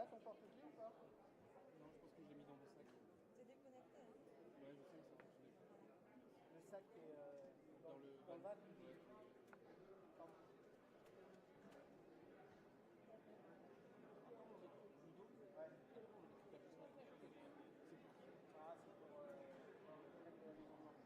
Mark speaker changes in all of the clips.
Speaker 1: T'as ton porte-clés ou pas?
Speaker 2: Non, je pense que je l'ai mis dans mon sac.
Speaker 3: T'es déconnecté, hein?
Speaker 2: Ouais, je sais que ça fonctionne.
Speaker 1: Le sac est
Speaker 2: Dans le
Speaker 1: van.
Speaker 2: van.
Speaker 1: Ouais. Pardon. Ouais.
Speaker 2: C'est pour qui?
Speaker 1: Ah, c'est pour le maître de la Maison Blanche.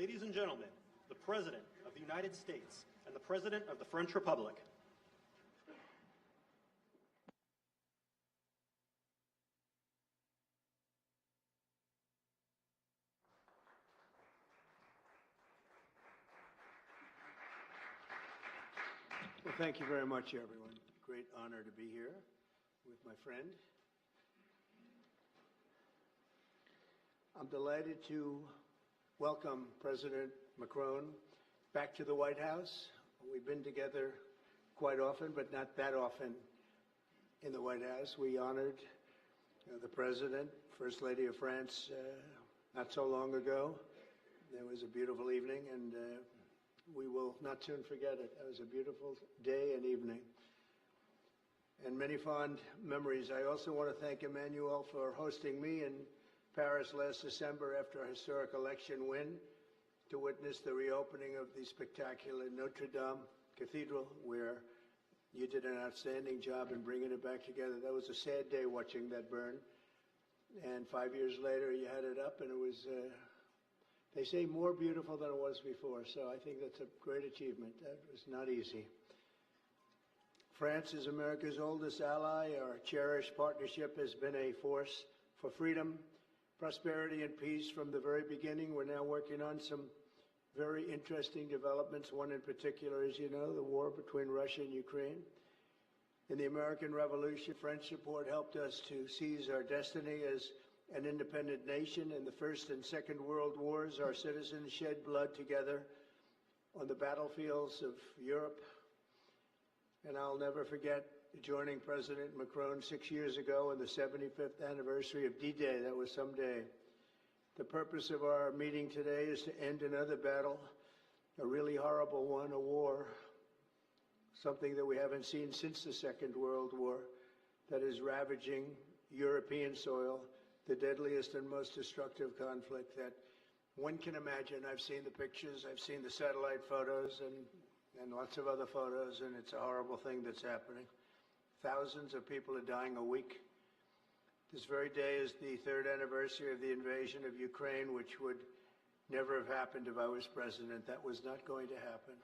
Speaker 3: Ladies and gentlemen, the President of the United States and the President of the French Republic.
Speaker 4: Well, thank you very much, everyone. Great honor to be here with my friend. I'm delighted to welcome President Macron back to the White House. We've been together quite often, but not that often in the White House. We honored the President, First Lady of France, not so long ago. It was a beautiful evening, and we will not soon forget it. It was a beautiful day and evening, and many fond memories. I also want to thank Emmanuel for hosting me in Paris last December after a historic election win to witness the reopening of the spectacular Notre Dame Cathedral, where you did an outstanding job in bringing it back together. That was a sad day watching that burn, and 5 years later you had it up, and it was they say more beautiful than it was before, so I think that's a great achievement. That was not easy. France is America's oldest ally. Our cherished partnership has been a force for freedom, prosperity, and peace from the very beginning. We're now working on some very interesting developments. One in particular, as you know, the war between Russia and Ukraine. In the American Revolution, French support helped us to seize our destiny as an independent nation. In the First and Second World Wars, our citizens shed blood together on the battlefields of Europe. And I'll never forget joining President Macron 6 years ago on the 75th anniversary of D-Day. That was some day. The purpose of our meeting today is to end another battle, a really horrible one, a war, something that we haven't seen since the Second World War, that is ravaging European soil, the deadliest and most destructive conflict that one can imagine. I've seen the pictures, I've seen the satellite photos and lots of other photos, and it's a horrible thing that's happening. Thousands of people are dying a week. This very day is the third anniversary of the invasion of Ukraine, which would never have happened if I was president. That was not going to happen.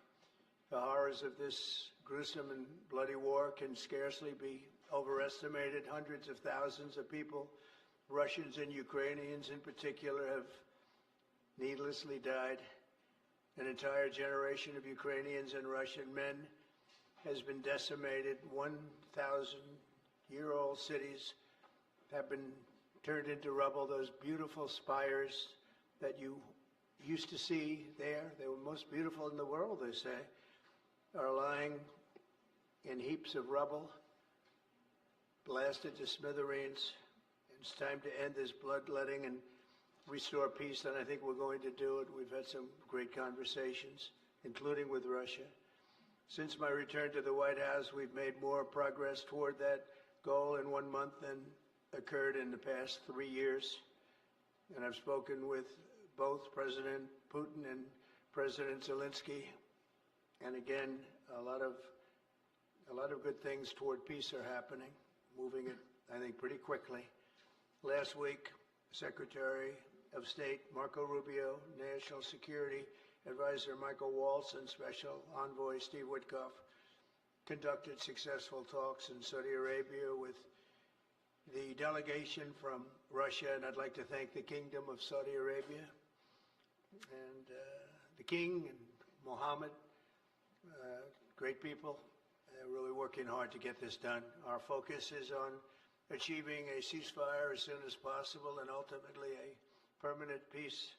Speaker 4: The horrors of this gruesome and bloody war can scarcely be overestimated. Hundreds of thousands of people, Russians and Ukrainians in particular, have needlessly died. An entire generation of Ukrainians and Russian men has been decimated. 1,000-year-old cities have been turned into rubble. Those beautiful spires that you used to see there, they were most beautiful in the world, they say, are lying in heaps of rubble, blasted to smithereens. It's time to end this bloodletting and restore peace, and I think we're going to do it. We've had some great conversations, including with Russia. Since my return to the White House, we've made more progress toward that goal in 1 month than occurred in the past 3 years. And I've spoken with both President Putin and President Zelensky. And again, a lot of good things toward peace are happening, moving it, I think, pretty quickly. Last week, Secretary of State Marco Rubio, National Security Advisor Michael Waltz, and Special Envoy Steve Witkoff conducted successful talks in Saudi Arabia with the delegation from Russia, and I'd like to thank the Kingdom of Saudi Arabia and the King and Mohammed, great people. They're really working hard to get this done. Our focus is on achieving a ceasefire as soon as possible and ultimately a permanent peace.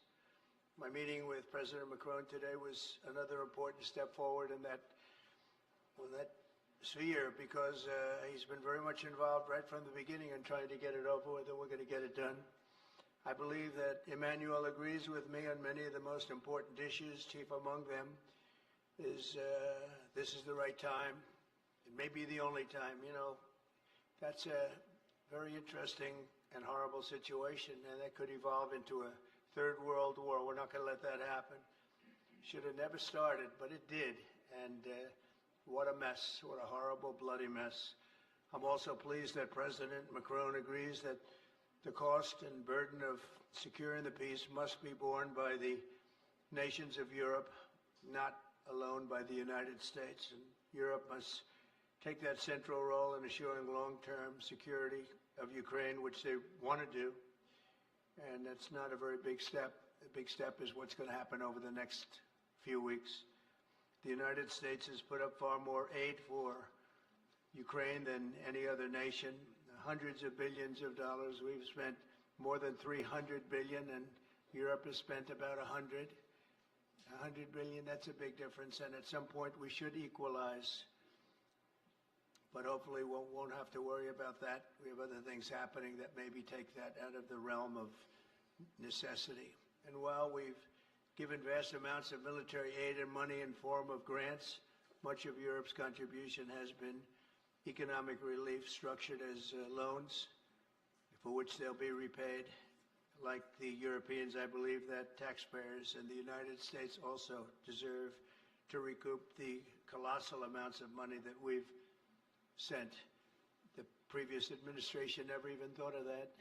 Speaker 4: My meeting with President Macron today was another important step forward in that sphere, because he's been very much involved right from the beginning in trying to get it over with, and we're going to get it done. I believe that Emmanuel agrees with me on many of the most important issues. Chief among them is this is the right time. It may be the only time. You know, that's a very interesting and horrible situation, and that could evolve into a third world war. We're not going to let that happen. Should have never started, but it did, and what a mess, what a horrible, bloody mess. I'm also pleased that President Macron agrees that the cost and burden of securing the peace must be borne by the nations of Europe, not alone by the United States. And Europe must take that central role in assuring long-term security of Ukraine, which they want to do. And that's not a very big step. The big step is what's going to happen over the next few weeks. The United States has put up far more aid for Ukraine than any other nation. Hundreds of billions of dollars. We've spent more than 300 billion, and Europe has spent about 100 billion. That's a big difference, and at some point we should equalize. But hopefully we won't have to worry about that. We have other things happening that maybe take that out of the realm of necessity. And while we've given vast amounts of military aid and money in form of grants, much of Europe's contribution has been economic relief structured as loans for which they'll be repaid. Like the Europeans, I believe that taxpayers in the United States also deserve to recoup the colossal amounts of money that we've sent. The previous administration never even thought of that.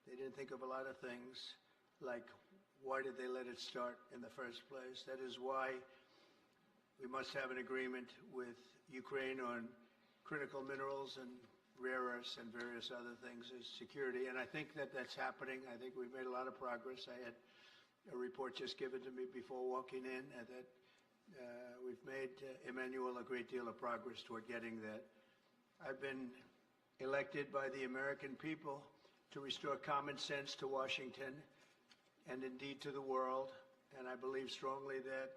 Speaker 4: They didn't think of a lot of things, like why did they let it start in the first place? That is why we must have an agreement with Ukraine on critical minerals and rare earths and various other things as security. And I think that that's happening. I think we've made a lot of progress. I had a report just given to me before walking in that we've made, Emmanuel, a great deal of progress toward getting that. I've been elected by the American people to restore common sense to Washington and indeed to the world. And I believe strongly that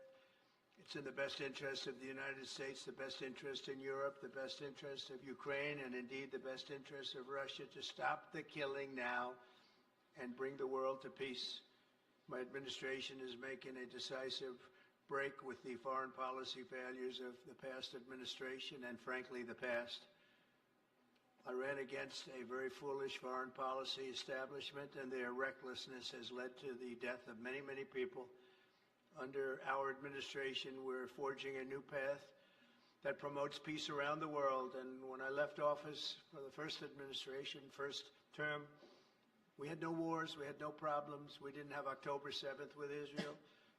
Speaker 4: it's in the best interest of the United States, the best interest in Europe, the best interest of Ukraine, and indeed the best interest of Russia to stop the killing now and bring the world to peace. My administration is making a decisive break with the foreign policy failures of the past administration and, frankly, the past. I ran against a very foolish foreign policy establishment, and their recklessness has led to the death of many, many people. Under our administration, we're forging a new path that promotes peace around the world. And when I left office for the first administration, first term, we had no wars, we had no problems. We didn't have October 7th with Israel.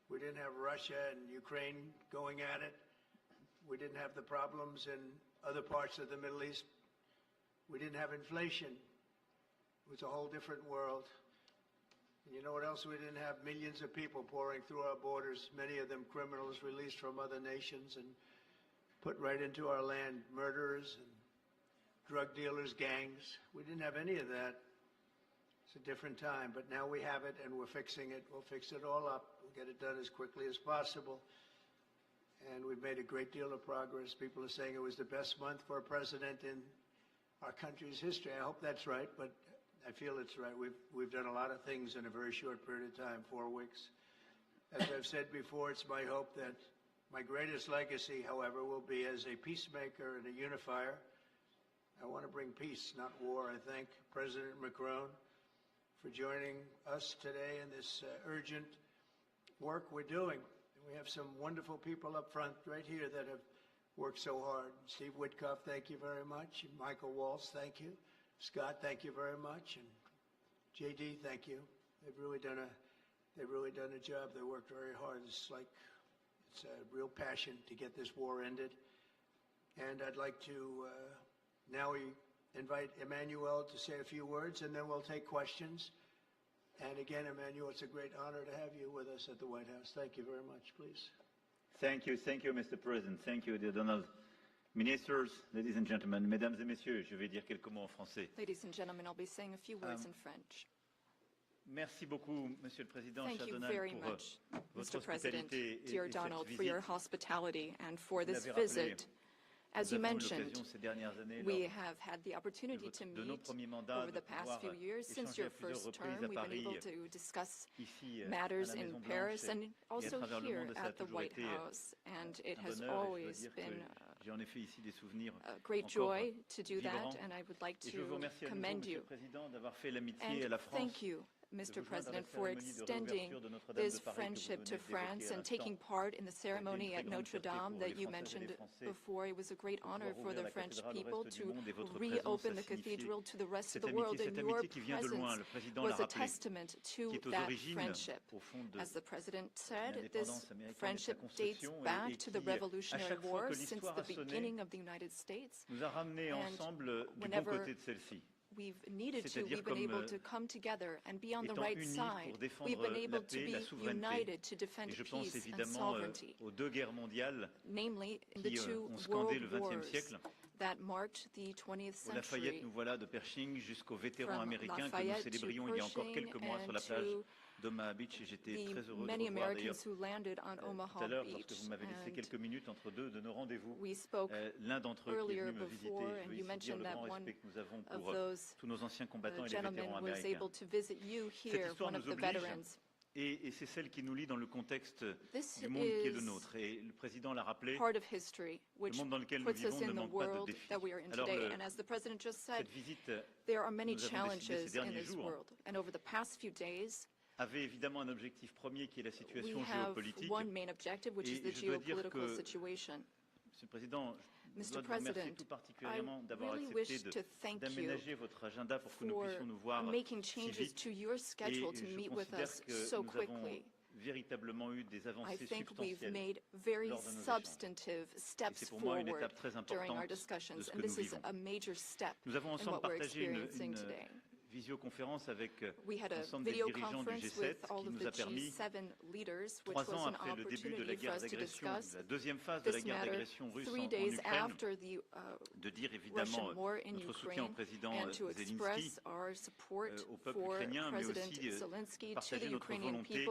Speaker 4: We didn't have Russia and Ukraine going at it. We didn't have the problems in other parts of the Middle East. We didn't have inflation. It was a whole different world. And you know what else we didn't have? Millions of people pouring through our borders, many of them criminals released from other nations and put right into our land, murderers and drug dealers, gangs. We didn't have any of that. It's a different time, but now we have it and we're fixing it. We'll fix it all up. We'll get it done as quickly as possible. And we've made a great deal of progress. People are saying it was the best month for a president in our country's history. I hope that's right, but I feel it's right. We've done a lot of things in a very short period of time, 4 weeks. As I've said before, it's my hope that my greatest legacy, however, will be as a peacemaker and a unifier. I want to bring peace, not war. I thank President Macron for joining us today in this urgent work we're doing. We have some wonderful people up front right here that have worked so hard. Steve Witkoff, thank you very much. And Michael Waltz, thank you. Scott, thank you very much. And JD, thank you. They've really done a job. They worked very hard. It's a real passion to get this war ended. And I'd like to now invite Emmanuel to say a few words, and then we'll take questions. And again, Emmanuel, it's a great honor to have you with us at the White House. Thank you very much, please.
Speaker 5: Thank you, Mr. President. Thank you, dear Donald. Ministers, ladies and gentlemen, mesdames et messieurs, je vais dire quelques mots en français.
Speaker 6: Ladies and gentlemen, I'll be saying a few words in French.
Speaker 5: Merci beaucoup, Monsieur le Président,
Speaker 6: Thank
Speaker 5: cher
Speaker 6: you
Speaker 5: Donald,
Speaker 6: very
Speaker 5: pour
Speaker 6: much,
Speaker 5: votre
Speaker 6: Mr. President,
Speaker 5: hospitalité et
Speaker 6: dear
Speaker 5: cette
Speaker 6: Donald, for
Speaker 5: visite.
Speaker 6: your hospitality and for
Speaker 5: Vous
Speaker 6: this
Speaker 5: l'avez rappelé,
Speaker 6: visit. As you
Speaker 5: nous avons eu
Speaker 6: mentioned,
Speaker 5: l'occasion ces dernières années,
Speaker 6: we
Speaker 5: lors
Speaker 6: have had the opportunity to
Speaker 5: de nos
Speaker 6: meet
Speaker 5: premiers mandats,
Speaker 6: over
Speaker 5: de
Speaker 6: the past few
Speaker 5: pouvoir
Speaker 6: years. Since
Speaker 5: échanger
Speaker 6: your
Speaker 5: à plusieurs
Speaker 6: first
Speaker 5: reprises
Speaker 6: term,
Speaker 5: à
Speaker 6: we've been able
Speaker 5: Paris,
Speaker 6: to discuss
Speaker 5: ici, à
Speaker 6: matters
Speaker 5: la
Speaker 6: in
Speaker 5: Maison
Speaker 6: Paris
Speaker 5: Blanche,
Speaker 6: and
Speaker 5: et
Speaker 6: also
Speaker 5: à travers le
Speaker 6: here
Speaker 5: monde, ça a
Speaker 6: at the
Speaker 5: toujours
Speaker 6: White
Speaker 5: été
Speaker 6: House. And it
Speaker 5: un
Speaker 6: has
Speaker 5: bonheur, et je dois
Speaker 6: always
Speaker 5: dire que
Speaker 6: been
Speaker 5: j'ai en effet ici des souvenirs
Speaker 6: a great
Speaker 5: encore
Speaker 6: joy to do that,
Speaker 5: vibrants.
Speaker 6: and I would like
Speaker 5: Et je vous
Speaker 6: to
Speaker 5: remercie à nouveau,
Speaker 6: commend
Speaker 5: Monsieur
Speaker 6: you.
Speaker 5: le Président, d'avoir fait l'amitié à
Speaker 6: And
Speaker 5: la France
Speaker 6: thank you Mr. President, for extending this friendship to France and taking part in the ceremony at Notre Dame that you mentioned before. It was a great honor for the French people to reopen the cathedral to the rest of the world, and your presence was a testament to that friendship. As the President said, this friendship dates back to the Revolutionary War since the beginning of the United States. And whenever we've needed to, we've been able to come together and be on the right side. We've been able to be united to defend peace and sovereignty, namely in the two world wars that marked the 20th century.
Speaker 5: Lafayette, nous voilà de Pershing jusqu'aux vétérans américains que nous célébrions il y a encore quelques mois sur la plage d'Omaha Beach, et j'étais très heureux de vous revoir d'ailleurs tout à l'heure, parce que vous m'avez laissé quelques minutes entre deux de nos rendez-vous. L'un d'entre eux qui est venu me visiter, je veux ici dire le grand respect que nous avons pour tous nos anciens combattants et les vétérans américains. Cette histoire nous oblige, et c'est celle qui nous lie dans le contexte du monde qui est le nôtre. Et le Président l'a rappelé, le monde dans lequel nous vivons ne manque pas de défis. Alors, cette visite que nous avons décidée ces derniers jours avait évidemment un objectif premier qui est la situation géopolitique. Et je dois dire que, Monsieur le Président, je dois vous remercier tout particulièrement d'avoir accepté d'aménager votre agenda pour que nous puissions nous voir si vite. Et je considère que nous avons véritablement eu des avancées substantielles lors de nos échanges. Et c'est pour moi une étape très importante de ce que nous vivons. Nous avons ensemble partagé une visioconférence avec l'ensemble des dirigeants du G7 qui nous a permis, 3 ans après le début de la guerre d'agression, la deuxième phase de la guerre d'agression russe en Ukraine, de dire évidemment notre soutien au président Zelensky, au peuple ukrainien, mais aussi partager notre volonté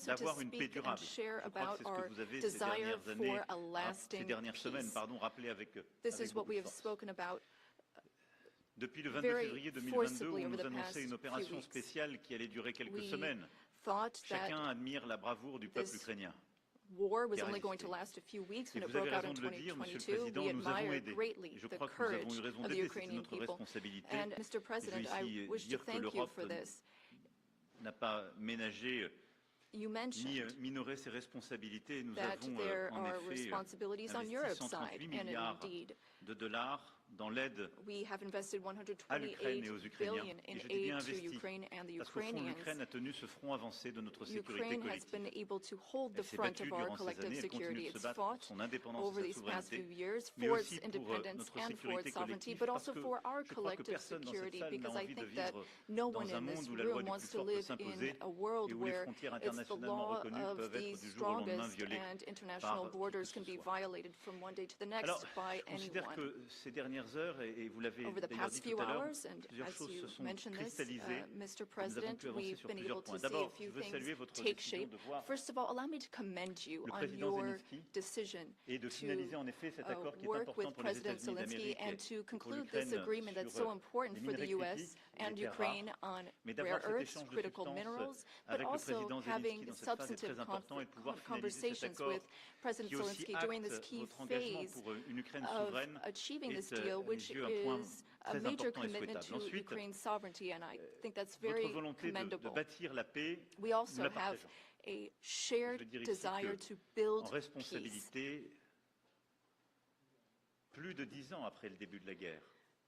Speaker 5: d'avoir une paix durable. Je crois que c'est ce que vous avez ces dernières semaines, rappelé avec beaucoup de force. Depuis le 22 février 2022, où on nous annonçait une opération spéciale qui allait durer quelques semaines, chacun admire la bravoure du peuple ukrainien.
Speaker 6: War was only going to last a few weeks when it broke out in 2022. We admire greatly the courage of the Ukrainian people. And Mr. President, I wish to thank you for this.
Speaker 5: N'a pas ménagé
Speaker 6: You mentioned
Speaker 5: minorer ses responsabilités. Nous
Speaker 6: that
Speaker 5: avons
Speaker 6: there
Speaker 5: en
Speaker 6: are
Speaker 5: effet
Speaker 6: responsibilities on Europe's
Speaker 5: investi 138
Speaker 6: side, and
Speaker 5: milliards
Speaker 6: indeed,
Speaker 5: de dollars dans l'aide
Speaker 6: we have invested
Speaker 5: à l'Ukraine et aux
Speaker 6: 128
Speaker 5: Ukrainiens.
Speaker 6: billion in
Speaker 5: Et je dis bien
Speaker 6: aid to
Speaker 5: investi,
Speaker 6: Ukraine and the
Speaker 5: parce qu'au fond,
Speaker 6: Ukrainians.
Speaker 5: l'Ukraine a tenu ce front avancé de notre sécurité
Speaker 6: Ukraine has been
Speaker 5: collective.
Speaker 6: able to hold the
Speaker 5: Elle s'est
Speaker 6: front
Speaker 5: battue
Speaker 6: of our
Speaker 5: durant ces
Speaker 6: collective
Speaker 5: années, elle
Speaker 6: security.
Speaker 5: continue de se
Speaker 6: It's
Speaker 5: battre pour
Speaker 6: fought
Speaker 5: son indépendance
Speaker 6: over
Speaker 5: et
Speaker 6: these
Speaker 5: sa
Speaker 6: past few
Speaker 5: souveraineté,
Speaker 6: years
Speaker 5: mais
Speaker 6: for
Speaker 5: aussi
Speaker 6: its
Speaker 5: pour
Speaker 6: independence
Speaker 5: notre
Speaker 6: and for
Speaker 5: sécurité
Speaker 6: its sovereignty,
Speaker 5: collective,
Speaker 6: but
Speaker 5: parce
Speaker 6: also
Speaker 5: que
Speaker 6: for our
Speaker 5: je crois que
Speaker 6: collective
Speaker 5: personne dans cette
Speaker 6: security,
Speaker 5: salle n'a
Speaker 6: because I
Speaker 5: envie de
Speaker 6: think that
Speaker 5: vivre
Speaker 6: no one
Speaker 5: dans un
Speaker 6: in this
Speaker 5: monde où la loi
Speaker 6: room
Speaker 5: du
Speaker 6: wants
Speaker 5: plus
Speaker 6: to
Speaker 5: fort peut
Speaker 6: live in
Speaker 5: s'imposer
Speaker 6: a world
Speaker 5: et où les
Speaker 6: where
Speaker 5: frontières
Speaker 6: it's the
Speaker 5: internationalement
Speaker 6: law
Speaker 5: reconnues
Speaker 6: of
Speaker 5: peuvent
Speaker 6: the
Speaker 5: être du jour au lendemain
Speaker 6: strongest
Speaker 5: violées
Speaker 6: and
Speaker 5: par
Speaker 6: international
Speaker 5: qui
Speaker 6: borders
Speaker 5: que
Speaker 6: can
Speaker 5: ce
Speaker 6: be
Speaker 5: soit.
Speaker 6: violated from one day to the next
Speaker 5: Alors,
Speaker 6: by
Speaker 5: je considère
Speaker 6: anyone.
Speaker 5: que ces dernières heures, et vous l'avez
Speaker 6: Over the
Speaker 5: d'ailleurs
Speaker 6: past
Speaker 5: dit
Speaker 6: few
Speaker 5: tout à l'heure,
Speaker 6: hours, and
Speaker 5: plusieurs
Speaker 6: as
Speaker 5: choses
Speaker 6: you
Speaker 5: se sont
Speaker 6: mentioned this,
Speaker 5: cristallisées.
Speaker 6: Mr.
Speaker 5: Nous avons
Speaker 6: President,
Speaker 5: pu avancer
Speaker 6: we've
Speaker 5: sur
Speaker 6: been
Speaker 5: plusieurs
Speaker 6: able to
Speaker 5: points.
Speaker 6: see a
Speaker 5: D'abord,
Speaker 6: few
Speaker 5: je veux
Speaker 6: things
Speaker 5: saluer votre
Speaker 6: take
Speaker 5: décision
Speaker 6: shape.
Speaker 5: de voir
Speaker 6: First of all, allow me to commend you
Speaker 5: le
Speaker 6: on
Speaker 5: président
Speaker 6: your
Speaker 5: Zelensky
Speaker 6: decision
Speaker 5: et de finaliser en effet cet accord qui est
Speaker 6: work
Speaker 5: important
Speaker 6: with
Speaker 5: pour les
Speaker 6: President
Speaker 5: États-Unis
Speaker 6: Zelensky
Speaker 5: d'Amérique
Speaker 6: and
Speaker 5: et
Speaker 6: to
Speaker 5: pour
Speaker 6: conclude this
Speaker 5: l'Ukraine
Speaker 6: agreement that's so
Speaker 5: sur
Speaker 6: important
Speaker 5: les
Speaker 6: for the
Speaker 5: minerais
Speaker 6: U.S.
Speaker 5: critiques,
Speaker 6: and
Speaker 5: les terres
Speaker 6: Ukraine
Speaker 5: rares,
Speaker 6: on
Speaker 5: mais
Speaker 6: rare
Speaker 5: d'avoir cet
Speaker 6: earths,
Speaker 5: échange de
Speaker 6: critical
Speaker 5: substances
Speaker 6: minerals, but
Speaker 5: avec le
Speaker 6: also
Speaker 5: président
Speaker 6: having
Speaker 5: Zelensky dans cette phase est
Speaker 6: substantive
Speaker 5: très important et de pouvoir finaliser cet
Speaker 6: conversations
Speaker 5: accord
Speaker 6: with President
Speaker 5: qui aussi
Speaker 6: Zelensky during this
Speaker 5: acte
Speaker 6: key
Speaker 5: votre engagement
Speaker 6: phase
Speaker 5: pour une Ukraine
Speaker 6: of
Speaker 5: souveraine
Speaker 6: achieving this
Speaker 5: est
Speaker 6: deal,
Speaker 5: à mes
Speaker 6: which
Speaker 5: yeux un point
Speaker 6: is a
Speaker 5: très
Speaker 6: major
Speaker 5: important et
Speaker 6: commitment
Speaker 5: souhaitable.
Speaker 6: to
Speaker 5: Ensuite,
Speaker 6: Ukraine's sovereignty, and I think that's
Speaker 5: votre
Speaker 6: very
Speaker 5: volonté de
Speaker 6: commendable.
Speaker 5: bâtir la paix,
Speaker 6: We
Speaker 5: nous
Speaker 6: also
Speaker 5: la
Speaker 6: have
Speaker 5: partageons.
Speaker 6: a shared
Speaker 5: Je dirais ici
Speaker 6: desire
Speaker 5: que,
Speaker 6: to build
Speaker 5: en
Speaker 6: peace.
Speaker 5: responsabilité, plus de 10 ans après le début de la guerre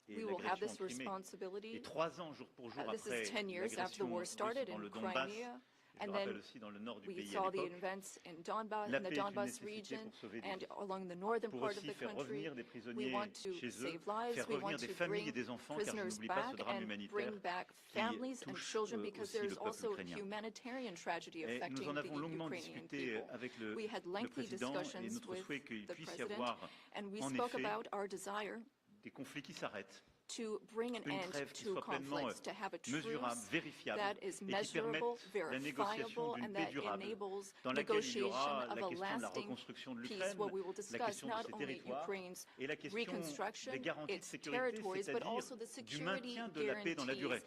Speaker 5: et
Speaker 6: We will have
Speaker 5: l'agression
Speaker 6: this
Speaker 5: en Crimée,
Speaker 6: responsibility.
Speaker 5: et 3 ans jour pour jour
Speaker 6: This
Speaker 5: après
Speaker 6: is 10 years after the
Speaker 5: l'agression
Speaker 6: war
Speaker 5: russe
Speaker 6: started
Speaker 5: dans
Speaker 6: in
Speaker 5: le Donbass,
Speaker 6: Crimea.
Speaker 5: je
Speaker 6: And
Speaker 5: le
Speaker 6: then
Speaker 5: rappelle aussi dans le nord du
Speaker 6: we
Speaker 5: pays à
Speaker 6: saw the
Speaker 5: l'époque,
Speaker 6: events in Donbass,
Speaker 5: la
Speaker 6: in
Speaker 5: paix
Speaker 6: the
Speaker 5: est une
Speaker 6: Donbass
Speaker 5: nécessité
Speaker 6: region
Speaker 5: pour sauver des
Speaker 6: and
Speaker 5: vies,
Speaker 6: along the northern
Speaker 5: pour
Speaker 6: part of
Speaker 5: aussi
Speaker 6: the
Speaker 5: faire
Speaker 6: country.
Speaker 5: revenir des
Speaker 6: We
Speaker 5: prisonniers
Speaker 6: want to
Speaker 5: chez eux,
Speaker 6: save lives.
Speaker 5: faire
Speaker 6: We
Speaker 5: revenir
Speaker 6: want
Speaker 5: des
Speaker 6: to
Speaker 5: familles et
Speaker 6: bring
Speaker 5: des enfants, car je
Speaker 6: prisoners
Speaker 5: n'oublie pas ce
Speaker 6: back
Speaker 5: drame
Speaker 6: and
Speaker 5: humanitaire
Speaker 6: bring back
Speaker 5: qui
Speaker 6: families and
Speaker 5: touche
Speaker 6: children, because
Speaker 5: aussi le
Speaker 6: there's
Speaker 5: peuple
Speaker 6: also a
Speaker 5: ukrainien.
Speaker 6: humanitarian tragedy
Speaker 5: Et
Speaker 6: affecting
Speaker 5: nous en
Speaker 6: the
Speaker 5: avons longuement
Speaker 6: Ukrainian
Speaker 5: discuté
Speaker 6: people.
Speaker 5: avec
Speaker 6: We had
Speaker 5: le
Speaker 6: lengthy
Speaker 5: président et
Speaker 6: discussions
Speaker 5: notre
Speaker 6: with
Speaker 5: souhait qu'il
Speaker 6: the
Speaker 5: puisse y
Speaker 6: president,
Speaker 5: avoir
Speaker 6: and we
Speaker 5: en
Speaker 6: spoke
Speaker 5: effet
Speaker 6: about our desire
Speaker 5: des conflits qui s'arrêtent,
Speaker 6: to bring an
Speaker 5: une
Speaker 6: end
Speaker 5: trêve qui
Speaker 6: to
Speaker 5: soit pleinement
Speaker 6: conflicts, to have a
Speaker 5: mesurable,
Speaker 6: truce
Speaker 5: vérifiable
Speaker 6: that is
Speaker 5: et qui permette
Speaker 6: measurable,
Speaker 5: la négociation
Speaker 6: verifiable,
Speaker 5: d'une
Speaker 6: and
Speaker 5: paix
Speaker 6: that
Speaker 5: durable
Speaker 6: enables
Speaker 5: dans laquelle il y
Speaker 6: negotiation
Speaker 5: aura
Speaker 6: of
Speaker 5: la
Speaker 6: a
Speaker 5: question de la
Speaker 6: lasting
Speaker 5: reconstruction de
Speaker 6: peace,
Speaker 5: l'Ukraine,
Speaker 6: where we will
Speaker 5: la
Speaker 6: discuss
Speaker 5: question de
Speaker 6: not
Speaker 5: ses
Speaker 6: only
Speaker 5: territoires
Speaker 6: Ukraine's
Speaker 5: et la question
Speaker 6: reconstruction,
Speaker 5: des garanties de
Speaker 6: its
Speaker 5: sécurité,
Speaker 6: territories, but
Speaker 5: c'est-à-dire
Speaker 6: also the
Speaker 5: du
Speaker 6: security
Speaker 5: maintien de la paix dans la durée.
Speaker 6: guarantees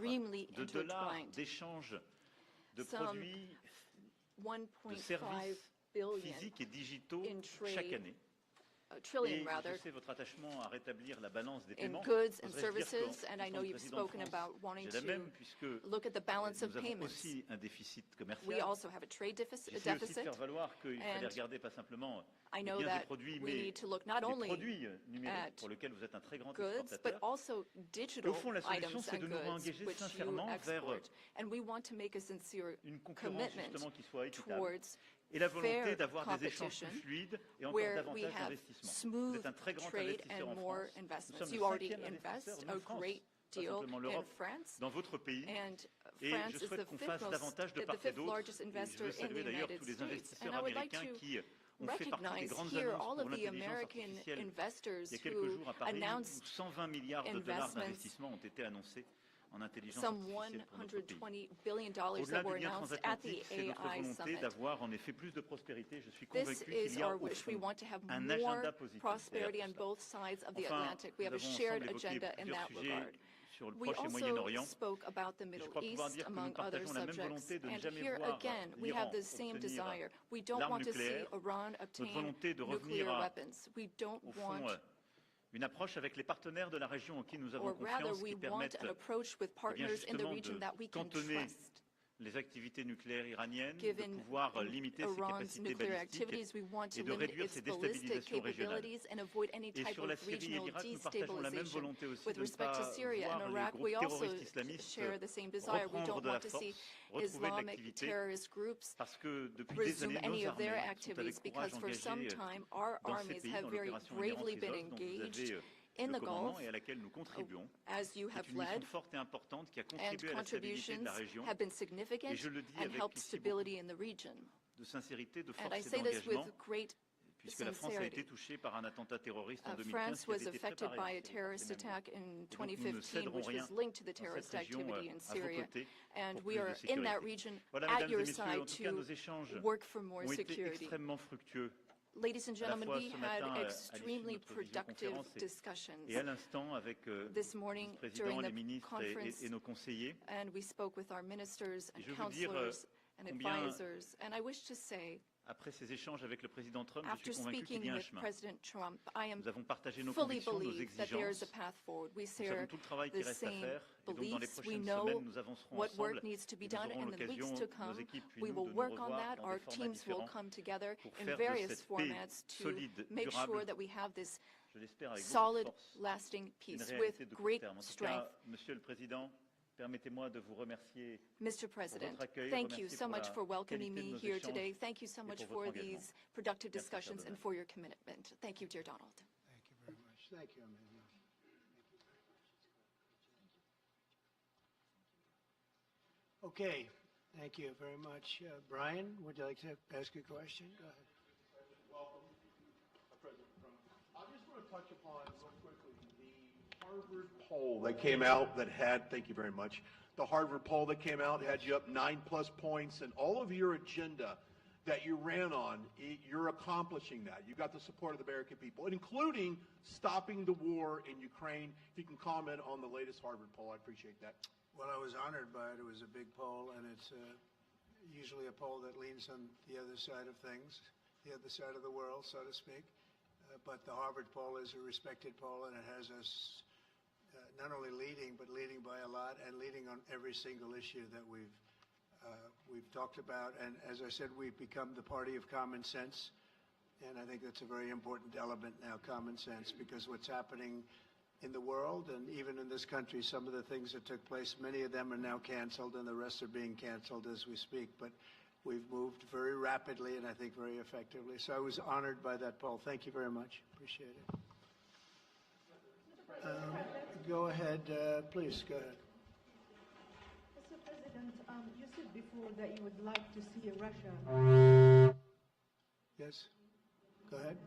Speaker 6: extremely
Speaker 5: de dollars
Speaker 6: intertwined.
Speaker 5: d'échange de
Speaker 6: Some
Speaker 5: produits, de
Speaker 6: 1.5
Speaker 5: services
Speaker 6: billion
Speaker 5: physiques et digitaux
Speaker 6: in
Speaker 5: chaque
Speaker 6: trade
Speaker 5: année.
Speaker 6: trillion rather,
Speaker 5: je sais votre attachement à rétablir la balance des
Speaker 6: in
Speaker 5: paiements.
Speaker 6: goods and services, and I know you've spoken about wanting to look at the balance of payments.
Speaker 5: Aussi un déficit commercial.
Speaker 6: We also have a trade deficit.
Speaker 5: J'essaie aussi de faire valoir qu'il fallait regarder pas simplement les biens et produits, mais les produits numériques pour lesquels vous êtes un très grand exportateur.
Speaker 6: Also digital
Speaker 5: Au fond, la solution,
Speaker 6: items
Speaker 5: c'est de
Speaker 6: and
Speaker 5: nous
Speaker 6: goods,
Speaker 5: engager
Speaker 6: which
Speaker 5: sincèrement
Speaker 6: you
Speaker 5: vers
Speaker 6: export. And we want to make a sincere
Speaker 5: une concurrence justement qui soit équitable
Speaker 6: towards
Speaker 5: et la volonté
Speaker 6: fair
Speaker 5: d'avoir des échanges plus
Speaker 6: competition
Speaker 5: fluides et encore
Speaker 6: where we
Speaker 5: davantage
Speaker 6: have
Speaker 5: d'investissements. Vous
Speaker 6: smooth
Speaker 5: êtes un très grand
Speaker 6: trade
Speaker 5: investisseur
Speaker 6: and
Speaker 5: en
Speaker 6: more
Speaker 5: France. Nous
Speaker 6: investments.
Speaker 5: sommes
Speaker 6: You
Speaker 5: le
Speaker 6: already
Speaker 5: 5e
Speaker 6: invest
Speaker 5: investisseur
Speaker 6: a
Speaker 5: en France,
Speaker 6: great
Speaker 5: pas
Speaker 6: deal
Speaker 5: simplement
Speaker 6: in
Speaker 5: l'Europe,
Speaker 6: France,
Speaker 5: dans votre pays.
Speaker 6: and
Speaker 5: Et
Speaker 6: France
Speaker 5: je
Speaker 6: is
Speaker 5: souhaite
Speaker 6: the
Speaker 5: qu'on fasse davantage de
Speaker 6: fifth
Speaker 5: part et d'autre.
Speaker 6: largest
Speaker 5: Et je
Speaker 6: investor
Speaker 5: veux
Speaker 6: in the
Speaker 5: saluer d'ailleurs
Speaker 6: United
Speaker 5: tous les
Speaker 6: States.
Speaker 5: investisseurs
Speaker 6: And I would like
Speaker 5: américains
Speaker 6: to
Speaker 5: qui ont fait partie des
Speaker 6: recognize
Speaker 5: grandes
Speaker 6: here
Speaker 5: annonces
Speaker 6: all
Speaker 5: pour
Speaker 6: of the
Speaker 5: l'intelligence
Speaker 6: American
Speaker 5: artificielle.
Speaker 6: investors
Speaker 5: Il y a quelques
Speaker 6: who
Speaker 5: jours à Paris, où
Speaker 6: announced
Speaker 5: 120 milliards de dollars
Speaker 6: investments,
Speaker 5: d'investissement ont été annoncés en intelligence
Speaker 6: some
Speaker 5: artificielle pour notre pays.
Speaker 6: $120 billion
Speaker 5: Au-delà
Speaker 6: that were
Speaker 5: du lien
Speaker 6: announced at the
Speaker 5: transatlantique, c'est notre
Speaker 6: AI
Speaker 5: volonté
Speaker 6: summit.
Speaker 5: d'avoir en effet plus de prospérité. Je suis
Speaker 6: This
Speaker 5: convaincu qu'il
Speaker 6: is
Speaker 5: y a
Speaker 6: our
Speaker 5: au
Speaker 6: wish. We
Speaker 5: fond
Speaker 6: want to have
Speaker 5: un
Speaker 6: more
Speaker 5: agenda positif
Speaker 6: prosperity
Speaker 5: derrière
Speaker 6: on
Speaker 5: tout ça.
Speaker 6: both sides of the
Speaker 5: Enfin,
Speaker 6: Atlantic. We have a
Speaker 5: nous avons
Speaker 6: shared
Speaker 5: ensemble évoqué
Speaker 6: agenda in
Speaker 5: plusieurs
Speaker 6: that
Speaker 5: sujets
Speaker 6: regard.
Speaker 5: sur le
Speaker 6: We
Speaker 5: Proche et
Speaker 6: also
Speaker 5: Moyen-Orient.
Speaker 6: spoke about the
Speaker 5: Je
Speaker 6: Middle
Speaker 5: crois pouvoir
Speaker 6: East,
Speaker 5: dire que nous
Speaker 6: among other
Speaker 5: partageons la même
Speaker 6: subjects.
Speaker 5: volonté de ne
Speaker 6: And
Speaker 5: jamais
Speaker 6: here
Speaker 5: voir
Speaker 6: again, we
Speaker 5: l'Iran
Speaker 6: have the same
Speaker 5: obtenir
Speaker 6: desire. We don't
Speaker 5: l'arme
Speaker 6: want to see
Speaker 5: nucléaire.
Speaker 6: Iran
Speaker 5: Notre
Speaker 6: obtain
Speaker 5: volonté de revenir
Speaker 6: nuclear
Speaker 5: à,
Speaker 6: weapons. We don't
Speaker 5: au fond,
Speaker 6: want,
Speaker 5: une approche avec les partenaires de la région en qui nous avons
Speaker 6: or rather,
Speaker 5: confiance,
Speaker 6: we
Speaker 5: qui
Speaker 6: want
Speaker 5: permettent
Speaker 6: an approach with partners in the
Speaker 5: justement
Speaker 6: region
Speaker 5: de
Speaker 6: that we can
Speaker 5: cantonner
Speaker 6: trust.
Speaker 5: les activités nucléaires iraniennes, de
Speaker 6: Given
Speaker 5: pouvoir limiter ses
Speaker 6: Iran's
Speaker 5: capacités
Speaker 6: nuclear
Speaker 5: balistiques
Speaker 6: activities, we want to
Speaker 5: et de
Speaker 6: limit
Speaker 5: réduire
Speaker 6: its
Speaker 5: ses
Speaker 6: ballistic
Speaker 5: déstabilisations régionales.
Speaker 6: capabilities and avoid any
Speaker 5: Et
Speaker 6: type
Speaker 5: sur la
Speaker 6: of
Speaker 5: Syrie et
Speaker 6: regional
Speaker 5: l'Irak, nous partageons la même
Speaker 6: destabilization.
Speaker 5: volonté aussi
Speaker 6: With
Speaker 5: de ne
Speaker 6: respect to
Speaker 5: pas
Speaker 6: Syria and
Speaker 5: voir les
Speaker 6: Iraq,
Speaker 5: groupes
Speaker 6: we also
Speaker 5: terroristes islamistes
Speaker 6: share the same desire. We
Speaker 5: reprendre
Speaker 6: don't
Speaker 5: de la
Speaker 6: want to see
Speaker 5: force, retrouver de
Speaker 6: Islamic
Speaker 5: l'activité,
Speaker 6: terrorist groups
Speaker 5: parce que depuis des
Speaker 6: resume
Speaker 5: années,
Speaker 6: any
Speaker 5: nos
Speaker 6: of their
Speaker 5: armées sont
Speaker 6: activities
Speaker 5: avec courage
Speaker 6: because for some
Speaker 5: engagées
Speaker 6: time our
Speaker 5: dans ces
Speaker 6: armies
Speaker 5: pays,
Speaker 6: have
Speaker 5: dans
Speaker 6: very
Speaker 5: l'opération
Speaker 6: bravely been
Speaker 5: Inherent Resolve, dont vous
Speaker 6: engaged
Speaker 5: avez
Speaker 6: in
Speaker 5: le
Speaker 6: the
Speaker 5: commandement
Speaker 6: Gulf,
Speaker 5: et à laquelle nous contribuons.
Speaker 6: as you
Speaker 5: C'est
Speaker 6: have
Speaker 5: une mission
Speaker 6: led,
Speaker 5: forte et importante qui a
Speaker 6: and
Speaker 5: contribué à la stabilité de
Speaker 6: contributions
Speaker 5: la région.
Speaker 6: have been significant
Speaker 5: Et je le dis
Speaker 6: and
Speaker 5: avec
Speaker 6: helped
Speaker 5: ici
Speaker 6: stability in the region.
Speaker 5: de sincérité, de
Speaker 6: And I
Speaker 5: force et
Speaker 6: say this with
Speaker 5: d'engagement,
Speaker 6: great
Speaker 5: puisque la France a été
Speaker 6: sincerity.
Speaker 5: touchée par un attentat terroriste en 2015
Speaker 6: France
Speaker 5: qui
Speaker 6: was
Speaker 5: avait été
Speaker 6: affected
Speaker 5: préparé
Speaker 6: by
Speaker 5: en
Speaker 6: a
Speaker 5: Syrie,
Speaker 6: terrorist
Speaker 5: ces mêmes mois.
Speaker 6: attack in
Speaker 5: Et donc nous ne
Speaker 6: 2015,
Speaker 5: céderons
Speaker 6: which
Speaker 5: rien
Speaker 6: was linked to the
Speaker 5: dans
Speaker 6: terrorist
Speaker 5: cette région
Speaker 6: activity in
Speaker 5: à vos
Speaker 6: Syria.
Speaker 5: côtés
Speaker 6: And
Speaker 5: pour
Speaker 6: we
Speaker 5: plus de
Speaker 6: are in
Speaker 5: sécurité.
Speaker 6: that region
Speaker 5: Voilà,
Speaker 6: at
Speaker 5: mesdames et
Speaker 6: your
Speaker 5: messieurs, en
Speaker 6: side
Speaker 5: tout cas,
Speaker 6: to
Speaker 5: nos échanges
Speaker 6: work for more
Speaker 5: ont été
Speaker 6: security.
Speaker 5: extrêmement fructueux.
Speaker 6: Ladies and
Speaker 5: À la
Speaker 6: gentlemen,
Speaker 5: fois
Speaker 6: we
Speaker 5: ce
Speaker 6: had
Speaker 5: matin à l'issue de
Speaker 6: extremely
Speaker 5: notre
Speaker 6: productive
Speaker 5: visioconférence
Speaker 6: discussions
Speaker 5: et à l'instant avec
Speaker 6: this
Speaker 5: le
Speaker 6: morning
Speaker 5: président,
Speaker 6: during
Speaker 5: les
Speaker 6: the
Speaker 5: ministres
Speaker 6: conference,
Speaker 5: et nos conseillers.
Speaker 6: and we spoke with our ministers
Speaker 5: Et
Speaker 6: and
Speaker 5: je veux dire
Speaker 6: counselors and
Speaker 5: combien,
Speaker 6: advisors. And I wish to say,
Speaker 5: après ces échanges avec le président Trump, je
Speaker 6: after
Speaker 5: suis convaincu qu'il
Speaker 6: speaking
Speaker 5: y a un
Speaker 6: with
Speaker 5: chemin.
Speaker 6: President Trump, I am
Speaker 5: Nous avons partagé nos
Speaker 6: fully
Speaker 5: convictions, nos
Speaker 6: believe that there is a
Speaker 5: exigences.
Speaker 6: path forward. We
Speaker 5: Nous savons
Speaker 6: share
Speaker 5: tout le travail qui
Speaker 6: the
Speaker 5: reste à
Speaker 6: same
Speaker 5: faire. Et donc, dans les
Speaker 6: beliefs. We
Speaker 5: prochaines
Speaker 6: know
Speaker 5: semaines, nous avancerons
Speaker 6: what
Speaker 5: ensemble.
Speaker 6: work needs to be
Speaker 5: Et nous
Speaker 6: done
Speaker 5: aurons
Speaker 6: in the
Speaker 5: l'occasion,
Speaker 6: weeks to
Speaker 5: nos
Speaker 6: come.
Speaker 5: équipes puis
Speaker 6: We
Speaker 5: nous,
Speaker 6: will
Speaker 5: de nous
Speaker 6: work on
Speaker 5: revoir
Speaker 6: that.
Speaker 5: dans
Speaker 6: Our
Speaker 5: des formats
Speaker 6: teams will
Speaker 5: différents
Speaker 6: come together
Speaker 5: pour
Speaker 6: in
Speaker 5: faire de
Speaker 6: various
Speaker 5: cette paix
Speaker 6: formats to
Speaker 5: solide,
Speaker 6: make
Speaker 5: durable,
Speaker 6: sure that we have this
Speaker 5: je l'espère avec beaucoup
Speaker 6: solid,
Speaker 5: de force,
Speaker 6: lasting
Speaker 5: une
Speaker 6: peace
Speaker 5: réalité
Speaker 6: with
Speaker 5: de court
Speaker 6: great
Speaker 5: terme. En tout
Speaker 6: strength.
Speaker 5: cas, Monsieur le Président, permettez-moi de vous remercier
Speaker 6: Mr. President,
Speaker 5: votre accueil,
Speaker 6: thank you
Speaker 5: remercier
Speaker 6: so
Speaker 5: pour
Speaker 6: much
Speaker 5: la
Speaker 6: for welcoming
Speaker 5: qualité de
Speaker 6: me
Speaker 5: nos
Speaker 6: here
Speaker 5: échanges
Speaker 6: today. Thank you so
Speaker 5: et
Speaker 6: much
Speaker 5: pour votre
Speaker 6: for
Speaker 5: engagement.
Speaker 6: these productive
Speaker 5: Merci, cher
Speaker 6: discussions and
Speaker 5: Donald.
Speaker 6: for your commitment. Thank you, dear Donald.
Speaker 4: Thank you very much. Thank you, Emmanuel. Okay, thank you very much. Brian, would you like to ask a question? Go ahead.
Speaker 7: Welcome, President Trump. I just want to touch upon real quickly the Harvard poll that came out that had, thank you very much, the Harvard poll that came out had you up 9+ points, and all of your agenda that you ran on, you're accomplishing that. You got the support of the American people, including stopping the war in Ukraine. If you can comment on the latest Harvard poll, I appreciate that.
Speaker 4: Well, I was honored by it. It was a big poll, and it's usually a poll that leans on the other side of things, the other side of the world, so to speak. But the Harvard poll is a respected poll, and it has us not only leading, but leading by a lot, and leading on every single issue that we've talked about. And as I said, we've become the party of common sense, and I think that's a very important element now, common sense, because what's happening in the world and even in this country, some of the things that took place, many of them are now canceled, and the rest are being canceled as we speak. But we've moved very rapidly and I think very effectively. So I was honored by that poll. Thank you very much. Appreciate it. Go ahead, please, go ahead.
Speaker 8: Mr. President, you said before that you would like to see Russia.
Speaker 4: Yes, go ahead.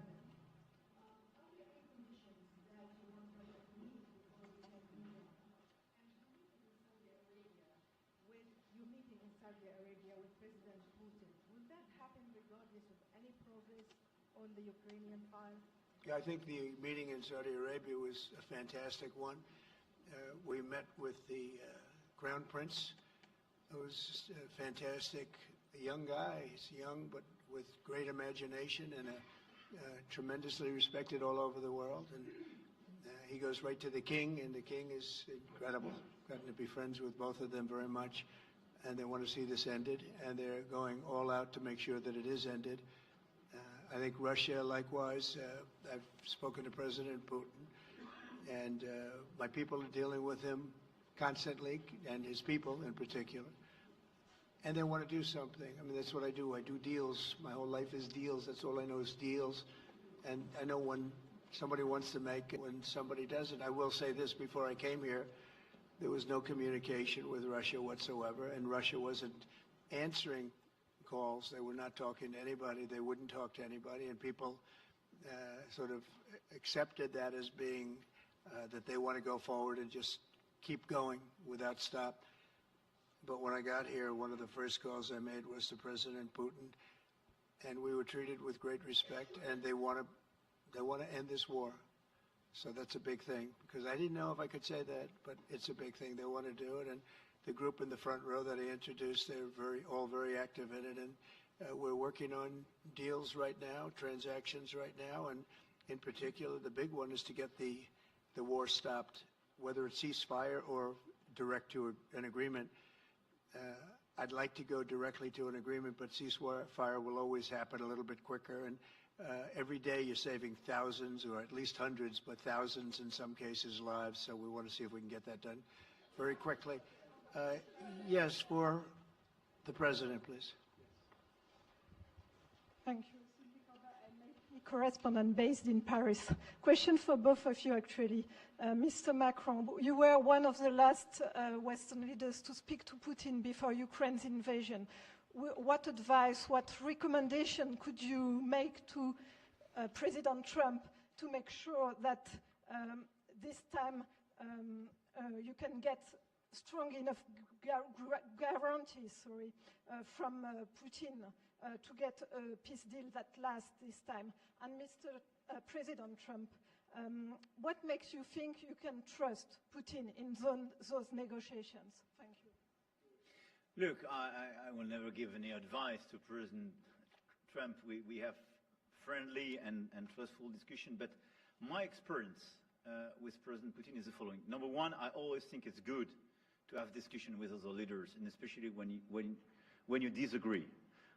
Speaker 8: With you meeting in Saudi Arabia with President Putin, would that happen regardless of any progress on the Ukrainian file?
Speaker 4: Yeah, I think the meeting in Saudi Arabia was a fantastic one. We met with the Crown Prince, who's a fantastic young guy. He's young, but with great imagination and a tremendously respected all over the world. And he goes right to the king, and the king is incredible. Gotten to be friends with both of them very much, and they want to see this ended, and they're going all out to make sure that it is ended. I think Russia, likewise, I've spoken to President Putin, and my people are dealing with him constantly, and his people in particular. And they want to do something. I mean, that's what I do. I do deals. My whole life is deals. That's all I know is deals. And I know when somebody wants to make it, when somebody doesn't. I will say this, before I came here, there was no communication with Russia whatsoever, and Russia wasn't answering calls. They were not talking to anybody. They wouldn't talk to anybody, and people sort of accepted that as being that they want to go forward and just keep going without stop. But when I got here, one of the first calls I made was to President Putin, and we were treated with great respect, and they want to end this war. So that's a big thing, because I didn't know if I could say that, but it's a big thing. They want to do it, and the group in the front row that I introduced, they're all very active in it, and we're working on deals right now, transactions right now, and in particular, the big one is to get the war stopped, whether it's ceasefire or direct to an agreement. I'd like to go directly to an agreement, but ceasefire will always happen a little bit quicker. And every day you're saving thousands, or at least hundreds, but thousands in some cases lives. So we want to see if we can get that done very quickly. Yes, for the President, please.
Speaker 8: Thank you. Correspondent based in Paris. Question for both of you, actually. Mr. Macron, you were one of the last Western leaders to speak to Putin before Ukraine's invasion. What advice, what recommendation could you make to President Trump to make sure that this time you can get strong enough guarantees from Putin to get a peace deal that lasts this time? And Mr. President Trump, what makes you think you can trust Putin in those negotiations? Thank you.
Speaker 5: Look, I will never give any advice to President Trump. We have friendly and trustful discussion, but my experience with President Putin is the following. Number one, I always think it's good to have discussion with other leaders, and especially when you disagree.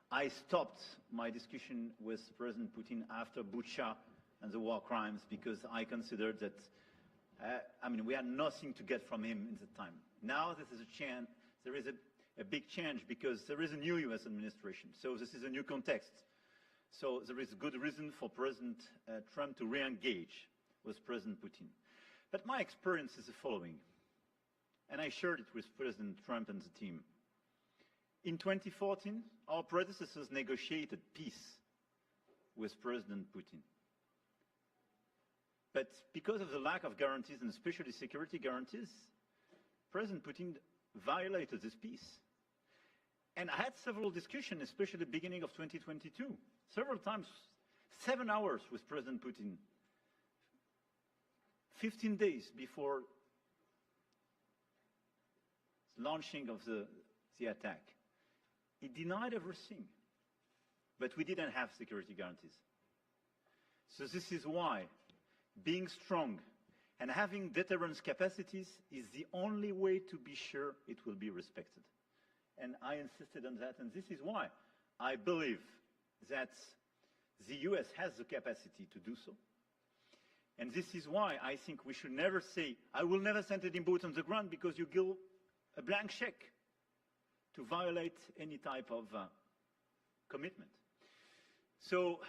Speaker 5: I stopped my discussion with President Putin after Bucha and the war crimes, because I considered that, we had nothing to get from him in the time. Now this is a chance, there is a big change, because there is a new US administration. So this is a new context. So there is good reason for President Trump to re-engage with President Putin. But my experience is the following, and I shared it with President Trump and the team. In 2014, our predecessors negotiated peace with President Putin. But because of the lack of guarantees, and especially security guarantees, President Putin violated this peace. And I had several discussions, especially at the beginning of 2022, several times, 7 hours with President Putin, 15 days before launching of the attack. He denied everything, but we didn't have security guarantees. So this is why being strong and having deterrence capacities is the only way to be sure it will be respected. And I insisted on that, and this is why I believe that the US has the capacity to do so. And this is why I think we should never say, I will never send any boots on the ground, because you give a blank check to violate any type of commitment. So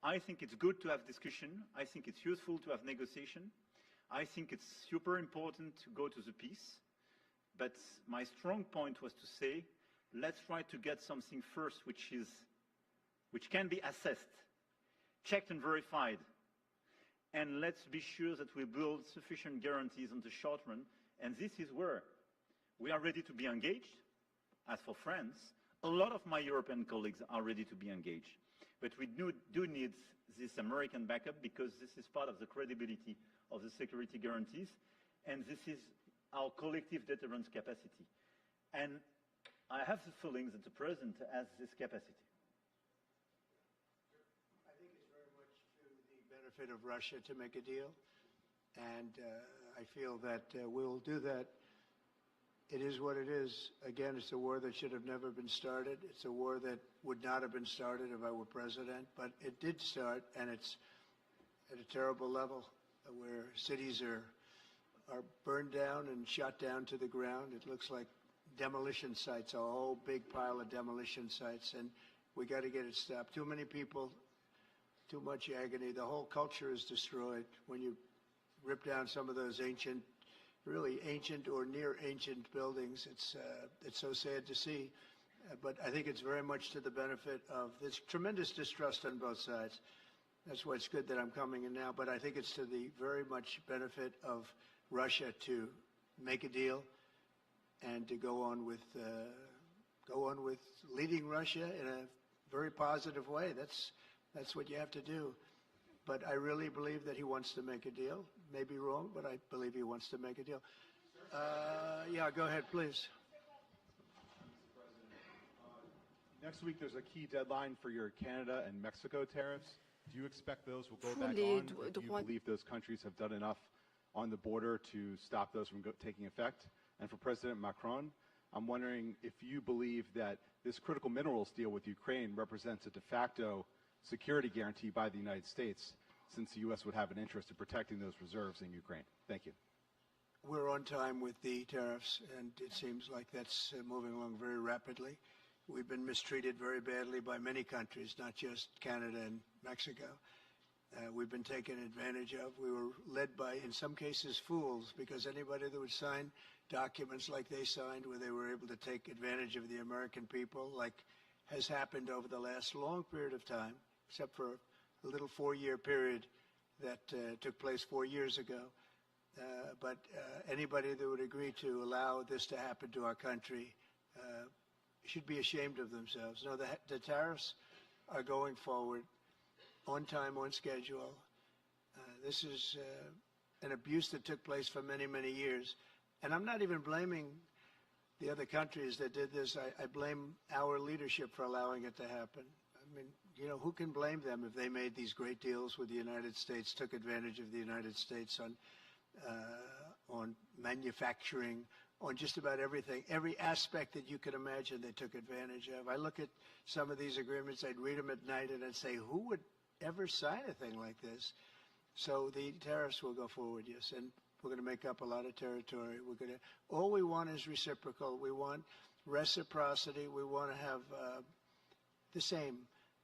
Speaker 5: I think it's good to have discussion. I think it's useful to have negotiation. I think it's super important to go to the peace. But my strong point was to say, let's try to get something first which can be assessed, checked and verified. And let's be sure that we build sufficient guarantees on the short run. And this is where we are ready to be engaged. As for France, a lot of my European colleagues are ready to be engaged. But we do need this American backup, because this is part of the credibility of the security guarantees, and this is our collective deterrence capacity. And I have the feeling that the President has this capacity.
Speaker 4: I think it's very much benefit of Russia to make a deal. And I feel that we'll do that. It is what it is. Again, it's a war that should have never been started. It's a war that would not have been started if I were president, but it did start, and it's at a terrible level where cities are burned down and shot down to the ground. It looks like demolition sites, a whole big pile of demolition sites, and we got to get it stopped. Too many people, too much agony. The whole culture is destroyed when you rip down some of those ancient, really ancient or near ancient buildings. It's so sad to see, but I think it's very much to the benefit of this tremendous distrust on both sides. That's why it's good that I'm coming in now, but I think it's to the very much benefit of Russia to make a deal and to go on with leading Russia in a very positive way. That's what you have to do. But I really believe that he wants to make a deal. Maybe wrong, but I believe he wants to make a deal. Yeah, go ahead, please.
Speaker 9: Next week, there's a key deadline for your Canada and Mexico tariffs. Do you expect those will go back on? Do you believe those countries have done enough on the border to stop those from taking effect? And for President Macron, I'm wondering if you believe that this critical minerals deal with Ukraine represents a de facto security guarantee by the United States, since the U.S. would have an interest in protecting those reserves in Ukraine. Thank you.
Speaker 4: We're on time with the tariffs, and it seems like that's moving along very rapidly. We've been mistreated very badly by many countries, not just Canada and Mexico. We've been taken advantage of. We were led by, in some cases, fools, because anybody that would sign documents like they signed, where they were able to take advantage of the American people, like has happened over the last long period of time, except for a little 4-year period that took place 4 years ago. But anybody that would agree to allow this to happen to our country should be ashamed of themselves. No, the tariffs are going forward on time, on schedule. This is an abuse that took place for many, many years. And I'm not even blaming the other countries that did this. I blame our leadership for allowing it to happen. I mean, you know, who can blame them if they made these great deals with the United States, took advantage of the United States on manufacturing, on just about everything, every aspect that you could imagine they took advantage of. I look at some of these agreements, I'd read them at night, and I'd say, who would ever sign a thing like this? So the tariffs will go forward, yes, and we're going to make up a lot of territory. All we want is reciprocal. We want reciprocity. We want to have the same.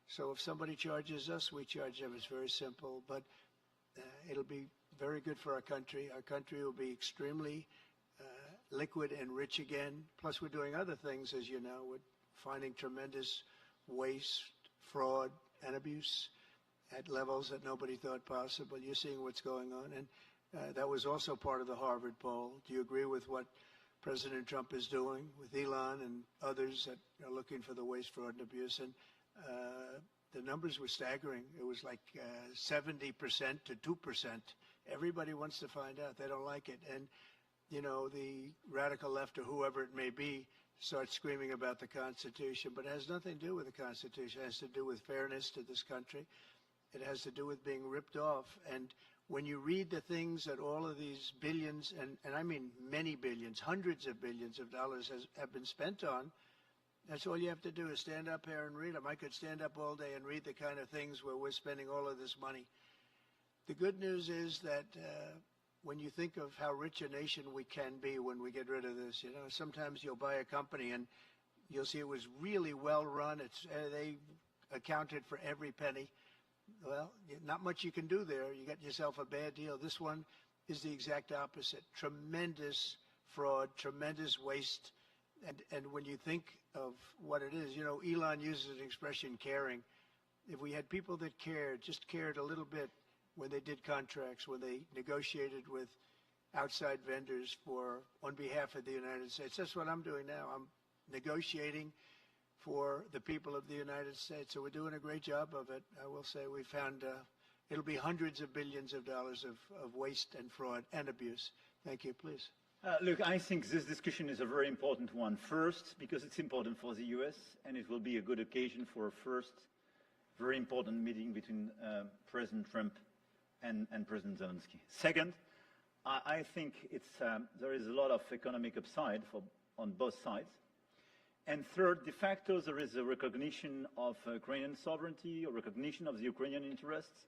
Speaker 4: So if somebody charges us, we charge them. It's very simple, but it'll be very good for our country. Our country will be extremely liquid and rich again. Plus, we're doing other things, as you know. We're finding tremendous waste, fraud, and abuse at levels that nobody thought possible. You're seeing what's going on, and that was also part of the Harvard poll. Do you agree with what President Trump is doing with Elon and others that are looking for the waste, fraud, and abuse? And the numbers were staggering. It was like 70% to 2%. Everybody wants to find out. They don't like it. And you know, the radical left or whoever it may be starts screaming about the Constitution, but it has nothing to do with the Constitution. It has to do with fairness to this country. It has to do with being ripped off. And when you read the things that all of these billions, and I mean many billions, hundreds of billions of dollars have been spent on, that's all you have to do is stand up here and read them. I could stand up all day and read the kind of things where we're spending all of this money. The good news is that when you think of how rich a nation we can be when we get rid of this, you know, sometimes you'll buy a company and you'll see it was really well run. They accounted for every penny. Well, not much you can do there. You got yourself a bad deal. This one is the exact opposite. Tremendous fraud, tremendous waste. And when you think of what it is, you know, Elon uses an expression, caring. If we had people that cared, just cared a little bit, when they did contracts, when they negotiated with outside vendors on behalf of the United States. That's what I'm doing now. I'm negotiating for the people of the United States. So we're doing a great job of it. I will say we found it'll be hundreds of billions of dollars of waste and fraud and abuse. Thank you. Please.
Speaker 5: Look, I think this discussion is a very important one. First, because it's important for the U.S., and it will be a good occasion for a first very important meeting between President Trump and President Zelensky. Second, I think there is a lot of economic upside on both sides. And third, de facto, there is a recognition of Ukrainian sovereignty, a recognition of the Ukrainian interests,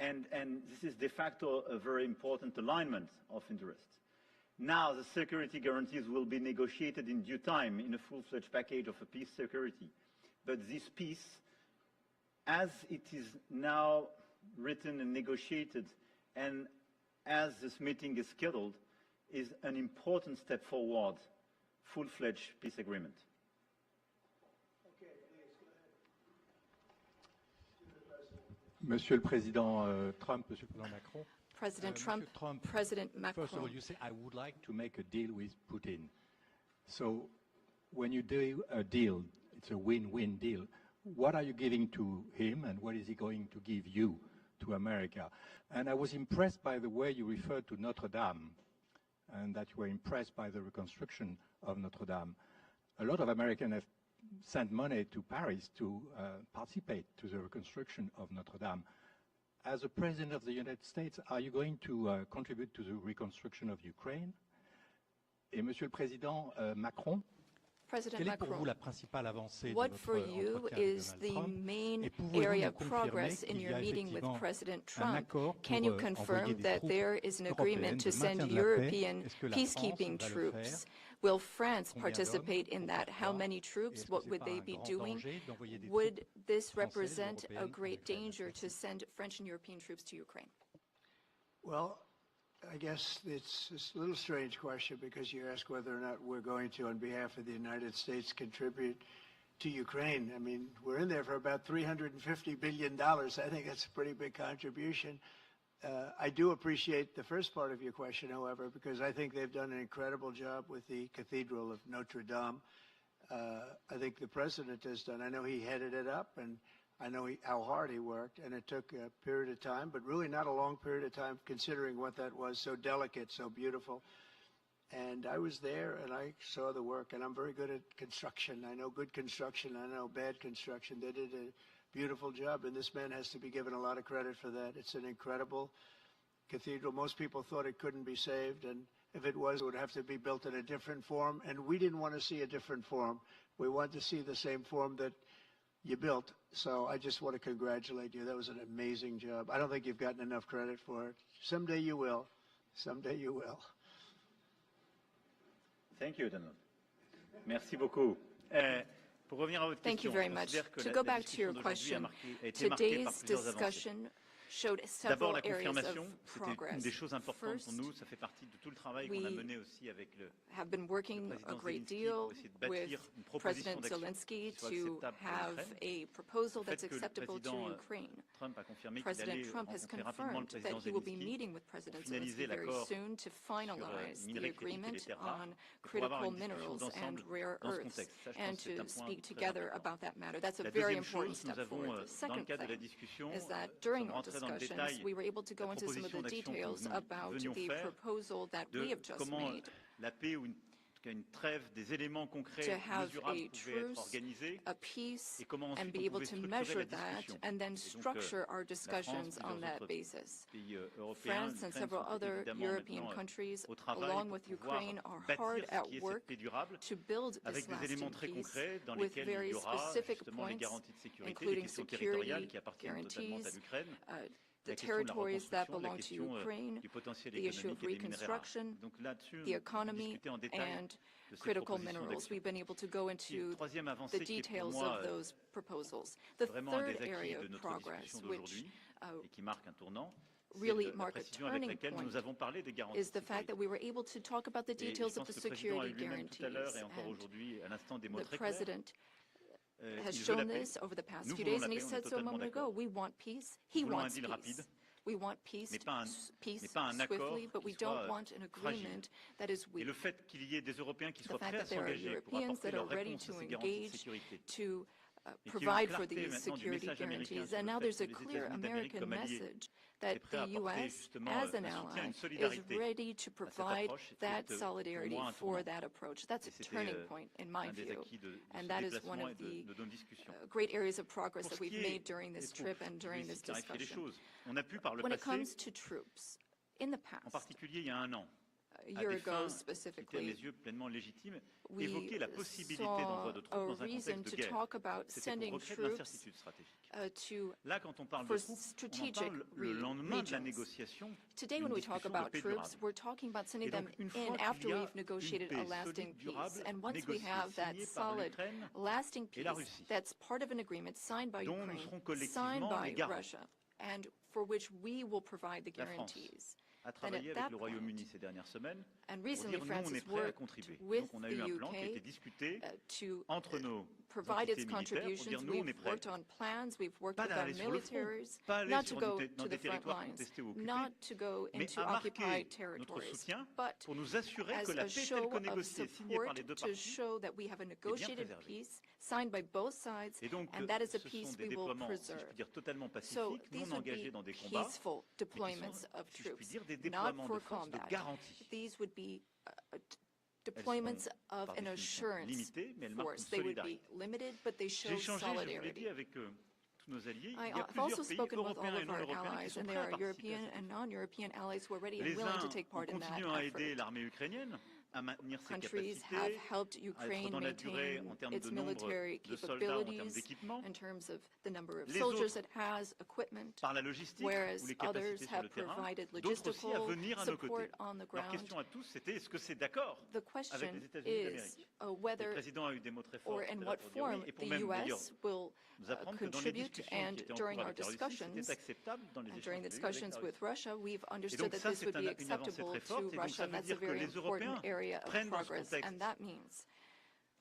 Speaker 5: and this is de facto a very important alignment of interests. Now, the security guarantees will be negotiated in due time in a full-fledged package of a peace security. But this peace, as it is now written and negotiated, and as this meeting is scheduled, is an important step forward, full-fledged peace agreement.
Speaker 10: Monsieur le Président Trump, Monsieur le Président Macron.
Speaker 6: President Trump, President Macron.
Speaker 10: First of all, you say, I would like to make a deal with Putin. So when you do a deal, it's a win-win deal. What are you giving to him, and what is he going to give you, to America? And I was impressed by the way you referred to Notre Dame, and that you were impressed by the reconstruction of Notre Dame. A lot of Americans have sent money to Paris to participate to the reconstruction of Notre Dame. As a President of the United States, are you going to contribute to the reconstruction of Ukraine? Et Monsieur le Président Macron, quelle est pour vous la principale avancée de votre entretien avec Donald Trump?
Speaker 6: Main area of progress in your meeting with President Trump? Can you confirm that there is an agreement to send European peacekeeping troops? Will France participate in that? How many troops? What would they be doing? Would this represent a great danger to send French and European troops to Ukraine?
Speaker 4: Well, I guess it's a little strange question because you ask whether or not we're going to, on behalf of the United States, contribute to Ukraine. I mean, we're in there for about $350 billion. I think that's a pretty big contribution. I do appreciate the first part of your question, however, because I think they've done an incredible job with the Cathedral of Notre Dame. I think the president has done. I know he headed it up, and I know how hard he worked, and it took a period of time, but really not a long period of time considering what that was, so delicate, so beautiful. And I was there, and I saw the work, and I'm very good at construction. I know good construction. I know bad construction. They did a beautiful job, and this man has to be given a lot of credit for that. It's an incredible cathedral. Most people thought it couldn't be saved, and if it was, it would have to be built in a different form, and we didn't want to see a different form. We wanted to see the same form that you built. So I just want to congratulate you. That was an amazing job. I don't think you've gotten enough credit for it. Someday you will. Someday you will.
Speaker 5: Thank you, Donald. Merci beaucoup. Pour revenir à votre
Speaker 6: Thank you very much. To go back to your question, today's discussion showed several areas of progress.
Speaker 5: Une des choses importantes pour nous, ça fait partie de tout le travail qu'on a mené aussi avec le
Speaker 6: have been working a great deal with President Zelensky to have a proposal that's acceptable to Ukraine. President Trump has confirmed that he will be meeting with President Zelensky very soon to finalize the agreement on critical minerals and rare earths and to speak together about that matter. That's a very important step forward. The second thing is that during our discussions, we were able to go into some of the details about the proposal that we have just made
Speaker 5: une trêve, des éléments concrets,
Speaker 6: to have
Speaker 5: mesurables
Speaker 6: a truce, a peace, and be able to measure that and then structure our discussions on that basis. France and several other European countries, along with Ukraine, are hard at work to build this lasting peace with very specific points, including security guarantees, the territories that belong to Ukraine, the issue of reconstruction, the economy, and critical minerals. We've been able to go into the details of those proposals. The third area of progress, which really marked a turning point, is the fact that we were able to talk about the details of the security guarantees. And the President has shown this over the past few days, and he said so a moment ago. We want peace. He wants peace. We want peace swiftly, but we don't want an agreement that is weak. The fact that there are Europeans that are ready to engage to provide for these security guarantees. And now there's a clear American message that the U.S., as an ally, is ready to provide that solidarity for that approach. That's a turning point, in my view, and that is one of the great areas of progress that we've made during this trip and during this discussion. When it comes to troops, in the past, a year ago specifically, we saw a reason to talk about sending troops for strategic regions. Today, when we talk about troops, we're talking about sending them in after we've negotiated a lasting peace. And once we have that solid, lasting peace, that's part of an agreement signed by Ukraine, signed by Russia, and for which we will provide the guarantees.
Speaker 5: a travaillé avec le Royaume-Uni ces dernières semaines
Speaker 6: pour
Speaker 5: dire nous, on est prêt à contribuer. Donc on a eu un plan qui a été discuté entre nos entités militaires pour dire nous, on est prêts pas d'aller sur le front, pas aller dans des territoires contestés ou occupés, mais à marquer notre soutien pour nous assurer que la paix telle que négociée, signée par les deux parties,
Speaker 6: signed by both sides,
Speaker 5: et donc,
Speaker 6: and that is a
Speaker 5: ce
Speaker 6: peace
Speaker 5: sont des
Speaker 6: we will
Speaker 5: déploiements,
Speaker 6: preserve.
Speaker 5: si je puis dire, totalement pacifiques,
Speaker 6: So
Speaker 5: non
Speaker 6: these would
Speaker 5: engagés
Speaker 6: be
Speaker 5: dans des combats,
Speaker 6: peaceful deployments of
Speaker 5: si je puis
Speaker 6: troops,
Speaker 5: dire, des
Speaker 6: not
Speaker 5: déploiements
Speaker 6: for
Speaker 5: de forces de
Speaker 6: combat.
Speaker 5: garantie.
Speaker 6: These would be deployments of an assurance
Speaker 5: limitées, mais elles marquent
Speaker 6: force.
Speaker 5: une
Speaker 6: They would be
Speaker 5: solidarité.
Speaker 6: limited, but they show
Speaker 5: J'ai échangé, je vous l'ai
Speaker 6: solidarity.
Speaker 5: dit, avec tous nos alliés. Il y a
Speaker 6: I've also
Speaker 5: plusieurs pays
Speaker 6: spoken with all
Speaker 5: européens et
Speaker 6: of
Speaker 5: non
Speaker 6: our
Speaker 5: européens qui
Speaker 6: allies,
Speaker 5: sont
Speaker 6: and
Speaker 5: prêts
Speaker 6: there
Speaker 5: à
Speaker 6: are
Speaker 5: participer à
Speaker 6: European
Speaker 5: ça.
Speaker 6: and non-European allies who are ready and
Speaker 5: Les
Speaker 6: willing to
Speaker 5: uns
Speaker 6: take
Speaker 5: ont
Speaker 6: part in that
Speaker 5: continué à aider
Speaker 6: effort.
Speaker 5: l'armée ukrainienne à maintenir ses
Speaker 6: Countries
Speaker 5: capacités,
Speaker 6: have helped
Speaker 5: à être
Speaker 6: Ukraine
Speaker 5: dans la durée
Speaker 6: maintain
Speaker 5: en termes
Speaker 6: its
Speaker 5: de nombre
Speaker 6: military
Speaker 5: de soldats, en termes
Speaker 6: capabilities
Speaker 5: d'équipement.
Speaker 6: in terms of the number of
Speaker 5: Les
Speaker 6: soldiers
Speaker 5: autres
Speaker 6: it has, equipment,
Speaker 5: par la logistique
Speaker 6: whereas
Speaker 5: ou les
Speaker 6: others
Speaker 5: capacités sur
Speaker 6: have
Speaker 5: le terrain,
Speaker 6: provided
Speaker 5: d'autres aussi à venir à nos
Speaker 6: support
Speaker 5: côtés.
Speaker 6: on the
Speaker 5: Leur
Speaker 6: ground.
Speaker 5: question à tous, c'était est-ce que c'est d'accord
Speaker 6: The
Speaker 5: avec
Speaker 6: question
Speaker 5: les États-Unis
Speaker 6: is
Speaker 5: d'Amérique? Le
Speaker 6: whether
Speaker 5: président a eu des mots très forts
Speaker 6: or
Speaker 5: tout à
Speaker 6: in
Speaker 5: l'heure
Speaker 6: what
Speaker 5: pour dire oui,
Speaker 6: form
Speaker 5: et pour
Speaker 6: the
Speaker 5: même d'ailleurs
Speaker 6: U.S. will
Speaker 5: nous apprendre que dans les
Speaker 6: contribute,
Speaker 5: discussions
Speaker 6: and
Speaker 5: qui étaient en
Speaker 6: during
Speaker 5: cours
Speaker 6: our
Speaker 5: avec la Russie,
Speaker 6: discussions,
Speaker 5: c'était acceptable dans les
Speaker 6: and
Speaker 5: échanges
Speaker 6: during the
Speaker 5: qu'il y a eu avec
Speaker 6: discussions
Speaker 5: la
Speaker 6: with
Speaker 5: Russie.
Speaker 6: Russia, we've
Speaker 5: Et
Speaker 6: understood
Speaker 5: donc
Speaker 6: that
Speaker 5: ça,
Speaker 6: this would
Speaker 5: c'est
Speaker 6: be
Speaker 5: une avancée
Speaker 6: acceptable
Speaker 5: très
Speaker 6: to
Speaker 5: forte, et donc
Speaker 6: Russia,
Speaker 5: ça
Speaker 6: and
Speaker 5: veut
Speaker 6: that's a
Speaker 5: dire que
Speaker 6: very
Speaker 5: les
Speaker 6: important
Speaker 5: Européens
Speaker 6: area of
Speaker 5: prennent dans ce
Speaker 6: progress,
Speaker 5: contexte
Speaker 6: and that means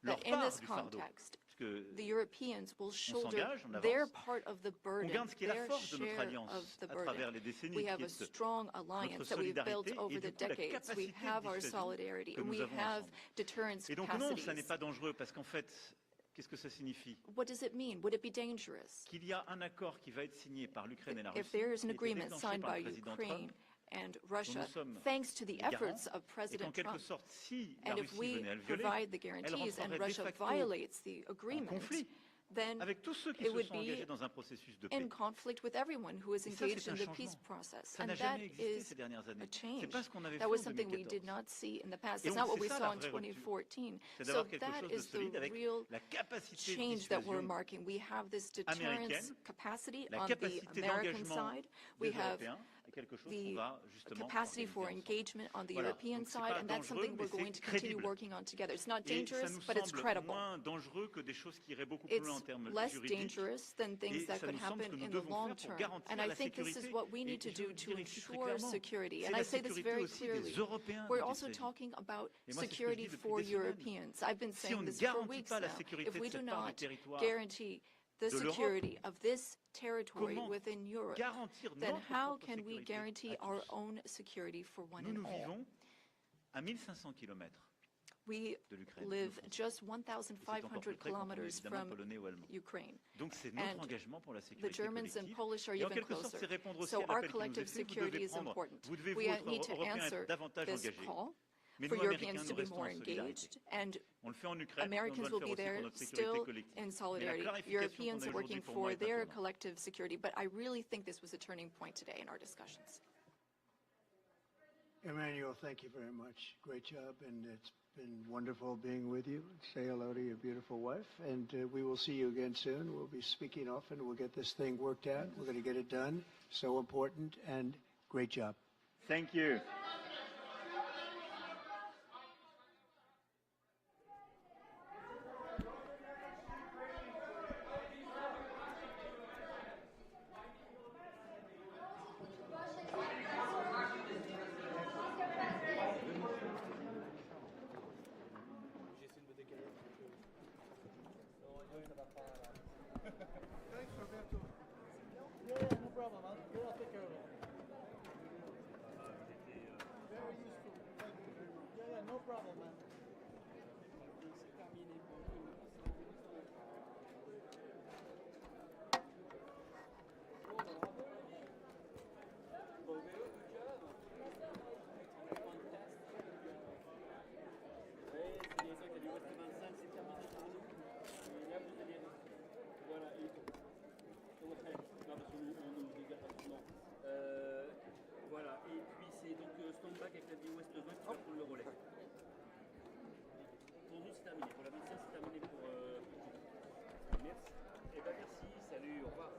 Speaker 5: leur
Speaker 6: that in
Speaker 5: part
Speaker 6: this
Speaker 5: du fardeau,
Speaker 6: context,
Speaker 5: puisque
Speaker 6: the Europeans will shoulder
Speaker 5: s'engage, on avance.
Speaker 6: their part of the
Speaker 5: on
Speaker 6: burden,
Speaker 5: garde ce qui est la
Speaker 6: their
Speaker 5: force de notre
Speaker 6: share
Speaker 5: alliance
Speaker 6: of the
Speaker 5: à travers
Speaker 6: burden.
Speaker 5: les décennies,
Speaker 6: We
Speaker 5: qui
Speaker 6: have a
Speaker 5: est
Speaker 6: strong alliance that we've built
Speaker 5: solidarité
Speaker 6: over
Speaker 5: et
Speaker 6: the
Speaker 5: du coup la
Speaker 6: decades. We
Speaker 5: capacité
Speaker 6: have
Speaker 5: de
Speaker 6: our
Speaker 5: dissuasion
Speaker 6: solidarity,
Speaker 5: que
Speaker 6: and
Speaker 5: nous
Speaker 6: we
Speaker 5: avons
Speaker 6: have
Speaker 5: ensemble.
Speaker 6: deterrence
Speaker 5: Et donc non, ça n'est
Speaker 6: capacities.
Speaker 5: pas dangereux, parce qu'en fait, qu'est-ce que ça signifie?
Speaker 6: What does it mean? Would it be dangerous?
Speaker 5: Qu'il y a un accord qui va être signé par l'Ukraine et la Russie,
Speaker 6: If there is an
Speaker 5: qui a été
Speaker 6: agreement
Speaker 5: déclenché
Speaker 6: signed
Speaker 5: par
Speaker 6: by
Speaker 5: le président
Speaker 6: Ukraine
Speaker 5: Trump,
Speaker 6: and
Speaker 5: dont
Speaker 6: Russia,
Speaker 5: nous sommes
Speaker 6: thanks to the
Speaker 5: les garants,
Speaker 6: efforts of
Speaker 5: et
Speaker 6: President
Speaker 5: qu'en quelque
Speaker 6: Trump,
Speaker 5: sorte, si la
Speaker 6: and if
Speaker 5: Russie
Speaker 6: we
Speaker 5: venait à le violer,
Speaker 6: provide the
Speaker 5: elle
Speaker 6: guarantees and
Speaker 5: rentrerait de
Speaker 6: Russia
Speaker 5: facto
Speaker 6: violates the
Speaker 5: en
Speaker 6: agreement,
Speaker 5: conflit
Speaker 6: then
Speaker 5: avec tous ceux qui
Speaker 6: it
Speaker 5: se
Speaker 6: would
Speaker 5: sont
Speaker 6: be
Speaker 5: engagés dans un processus de paix.
Speaker 6: in conflict with everyone who is
Speaker 5: Et ça,
Speaker 6: engaged
Speaker 5: c'est
Speaker 6: in
Speaker 5: un
Speaker 6: the
Speaker 5: changement.
Speaker 6: peace process.
Speaker 5: Ça
Speaker 6: And
Speaker 5: n'a
Speaker 6: that
Speaker 5: jamais existé
Speaker 6: is
Speaker 5: ces dernières années.
Speaker 6: a change.
Speaker 5: C'est pas ce qu'on avait
Speaker 6: That
Speaker 5: fait
Speaker 6: was
Speaker 5: en
Speaker 6: something we
Speaker 5: 2014.
Speaker 6: did not see in the past.
Speaker 5: Et
Speaker 6: It's
Speaker 5: donc,
Speaker 6: not what
Speaker 5: c'est
Speaker 6: we
Speaker 5: ça,
Speaker 6: saw
Speaker 5: la
Speaker 6: in
Speaker 5: vraie rupture.
Speaker 6: 2014.
Speaker 5: C'est
Speaker 6: So
Speaker 5: d'avoir quelque
Speaker 6: that
Speaker 5: chose de
Speaker 6: is the
Speaker 5: solide avec
Speaker 6: real
Speaker 5: la capacité de
Speaker 6: change that we're
Speaker 5: dissuasion
Speaker 6: marking. We have this deterrence
Speaker 5: américaine,
Speaker 6: capacity
Speaker 5: la
Speaker 6: on the
Speaker 5: capacité
Speaker 6: American
Speaker 5: d'engagement
Speaker 6: side.
Speaker 5: des
Speaker 6: We have
Speaker 5: Européens, et quelque chose
Speaker 6: the
Speaker 5: qu'on va justement
Speaker 6: capacity for
Speaker 5: organiser ensemble.
Speaker 6: engagement on the
Speaker 5: Voilà.
Speaker 6: European
Speaker 5: Donc, c'est
Speaker 6: side,
Speaker 5: pas
Speaker 6: and that's
Speaker 5: dangereux,
Speaker 6: something we're
Speaker 5: mais
Speaker 6: going
Speaker 5: c'est
Speaker 6: to continue
Speaker 5: crédible.
Speaker 6: working on together. It's not
Speaker 5: Et ça
Speaker 6: dangerous,
Speaker 5: nous
Speaker 6: but it's
Speaker 5: semble
Speaker 6: credible.
Speaker 5: moins dangereux que des choses qui iraient beaucoup plus loin en
Speaker 6: It's
Speaker 5: termes
Speaker 6: less
Speaker 5: juridiques.
Speaker 6: dangerous than things
Speaker 5: Et
Speaker 6: that
Speaker 5: ça
Speaker 6: could
Speaker 5: nous semble
Speaker 6: happen
Speaker 5: que nous
Speaker 6: in the
Speaker 5: devons
Speaker 6: long
Speaker 5: faire pour
Speaker 6: term.
Speaker 5: garantir
Speaker 6: And I
Speaker 5: la
Speaker 6: think this is
Speaker 5: sécurité.
Speaker 6: what we need
Speaker 5: Et
Speaker 6: to
Speaker 5: je
Speaker 6: do
Speaker 5: le
Speaker 6: to
Speaker 5: dirais ici très
Speaker 6: ensure
Speaker 5: clairement,
Speaker 6: security.
Speaker 5: c'est
Speaker 6: And
Speaker 5: la
Speaker 6: I say this
Speaker 5: sécurité
Speaker 6: very
Speaker 5: aussi
Speaker 6: clearly.
Speaker 5: des Européens
Speaker 6: We're
Speaker 5: dont il
Speaker 6: also
Speaker 5: s'agit.
Speaker 6: talking about
Speaker 5: Et moi, c'est ce que je
Speaker 6: security
Speaker 5: dis depuis
Speaker 6: for
Speaker 5: des semaines.
Speaker 6: Europeans. I've been
Speaker 5: Si
Speaker 6: saying
Speaker 5: on ne
Speaker 6: this for
Speaker 5: garantit
Speaker 6: weeks
Speaker 5: pas la
Speaker 6: now.
Speaker 5: sécurité
Speaker 6: If
Speaker 5: de
Speaker 6: we do
Speaker 5: cette part du
Speaker 6: not
Speaker 5: territoire
Speaker 6: guarantee the
Speaker 5: de l'Europe,
Speaker 6: security of this territory
Speaker 5: comment
Speaker 6: within Europe,
Speaker 5: garantir
Speaker 6: then
Speaker 5: notre
Speaker 6: how
Speaker 5: propre
Speaker 6: can we
Speaker 5: sécurité
Speaker 6: guarantee
Speaker 5: à
Speaker 6: our
Speaker 5: tous?
Speaker 6: own security for one
Speaker 5: Nous,
Speaker 6: and
Speaker 5: nous
Speaker 6: all?
Speaker 5: vivons à 1500 km
Speaker 6: We
Speaker 5: de l'Ukraine.
Speaker 6: live
Speaker 5: de
Speaker 6: just
Speaker 5: Et c'est encore plus
Speaker 6: 1,500
Speaker 5: près quand on est
Speaker 6: kilometers
Speaker 5: évidemment
Speaker 6: from
Speaker 5: polonais ou allemand.
Speaker 6: Ukraine.
Speaker 5: Donc c'est notre
Speaker 6: And
Speaker 5: engagement pour la
Speaker 6: The
Speaker 5: sécurité
Speaker 6: Germans and
Speaker 5: collective.
Speaker 6: Polish are
Speaker 5: Et en
Speaker 6: even
Speaker 5: quelque sorte,
Speaker 6: closer.
Speaker 5: c'est répondre aussi
Speaker 6: So
Speaker 5: à
Speaker 6: our
Speaker 5: l'appel qui nous est
Speaker 6: collective
Speaker 5: fait. Vous
Speaker 6: security
Speaker 5: devez
Speaker 6: is
Speaker 5: prendre,
Speaker 6: important.
Speaker 5: vous devez,
Speaker 6: We
Speaker 5: vous,
Speaker 6: need to
Speaker 5: Européens,
Speaker 6: answer
Speaker 5: être davantage
Speaker 6: this
Speaker 5: engagés.
Speaker 6: call
Speaker 5: Mais
Speaker 6: for
Speaker 5: nous,
Speaker 6: Europeans
Speaker 5: Américains,
Speaker 6: to
Speaker 5: nous
Speaker 6: be
Speaker 5: restons
Speaker 6: more
Speaker 5: en solidarité.
Speaker 6: engaged, and
Speaker 5: On le fait en Ukraine, on
Speaker 6: Americans
Speaker 5: doit le
Speaker 6: will
Speaker 5: faire
Speaker 6: be
Speaker 5: aussi
Speaker 6: there
Speaker 5: pour notre sécurité
Speaker 6: still
Speaker 5: collective.
Speaker 6: in
Speaker 5: Mais la
Speaker 6: solidarity.
Speaker 5: clarification
Speaker 6: Europeans
Speaker 5: qu'on a
Speaker 6: are
Speaker 5: aujourd'hui
Speaker 6: working
Speaker 5: pour moi
Speaker 6: for
Speaker 5: est un
Speaker 6: their
Speaker 5: tournant.
Speaker 6: collective security, but I really think this was a turning point today in our discussions.
Speaker 4: Emmanuel, thank you very much. Great job, and it's been wonderful being with you. Say hello to your beautiful wife, and we will see you again soon. We'll be speaking often. We'll get this thing worked out. We're going to get it done. So important, and great job.
Speaker 5: Thank you.
Speaker 2: J'essaie de me décaler un petit peu. Non, il n'y en aura pas. Thanks, Roberto. Yeah, no problem, man. We'll take care of it. Very useful. Thank you. Yeah, no problem, man. C'est terminé pour
Speaker 11: West 20 qui va prendre le relais. Pour nous, c'est terminé. Pour la médecine, c'est terminé pour. Merci. Eh ben merci. Salut. Au revoir.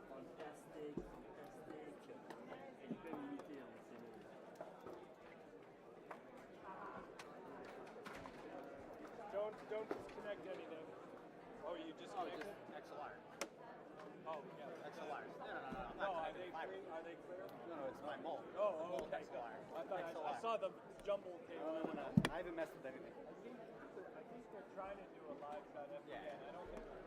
Speaker 11: Fantastique. Elle est quand même limitée. Hein,
Speaker 2: Don't disconnect anything. Oh, you disconnected?
Speaker 12: XLR.
Speaker 2: Oh, yeah.
Speaker 12: XLR.
Speaker 2: No, are they clear? Are they clear?
Speaker 12: No, it's my mole.
Speaker 2: Oh, okay.
Speaker 12: XLR.
Speaker 2: I saw the jumble cable.
Speaker 12: No. I haven't messed with anything.
Speaker 2: I think they're trying to do a live shot FPN. I don't think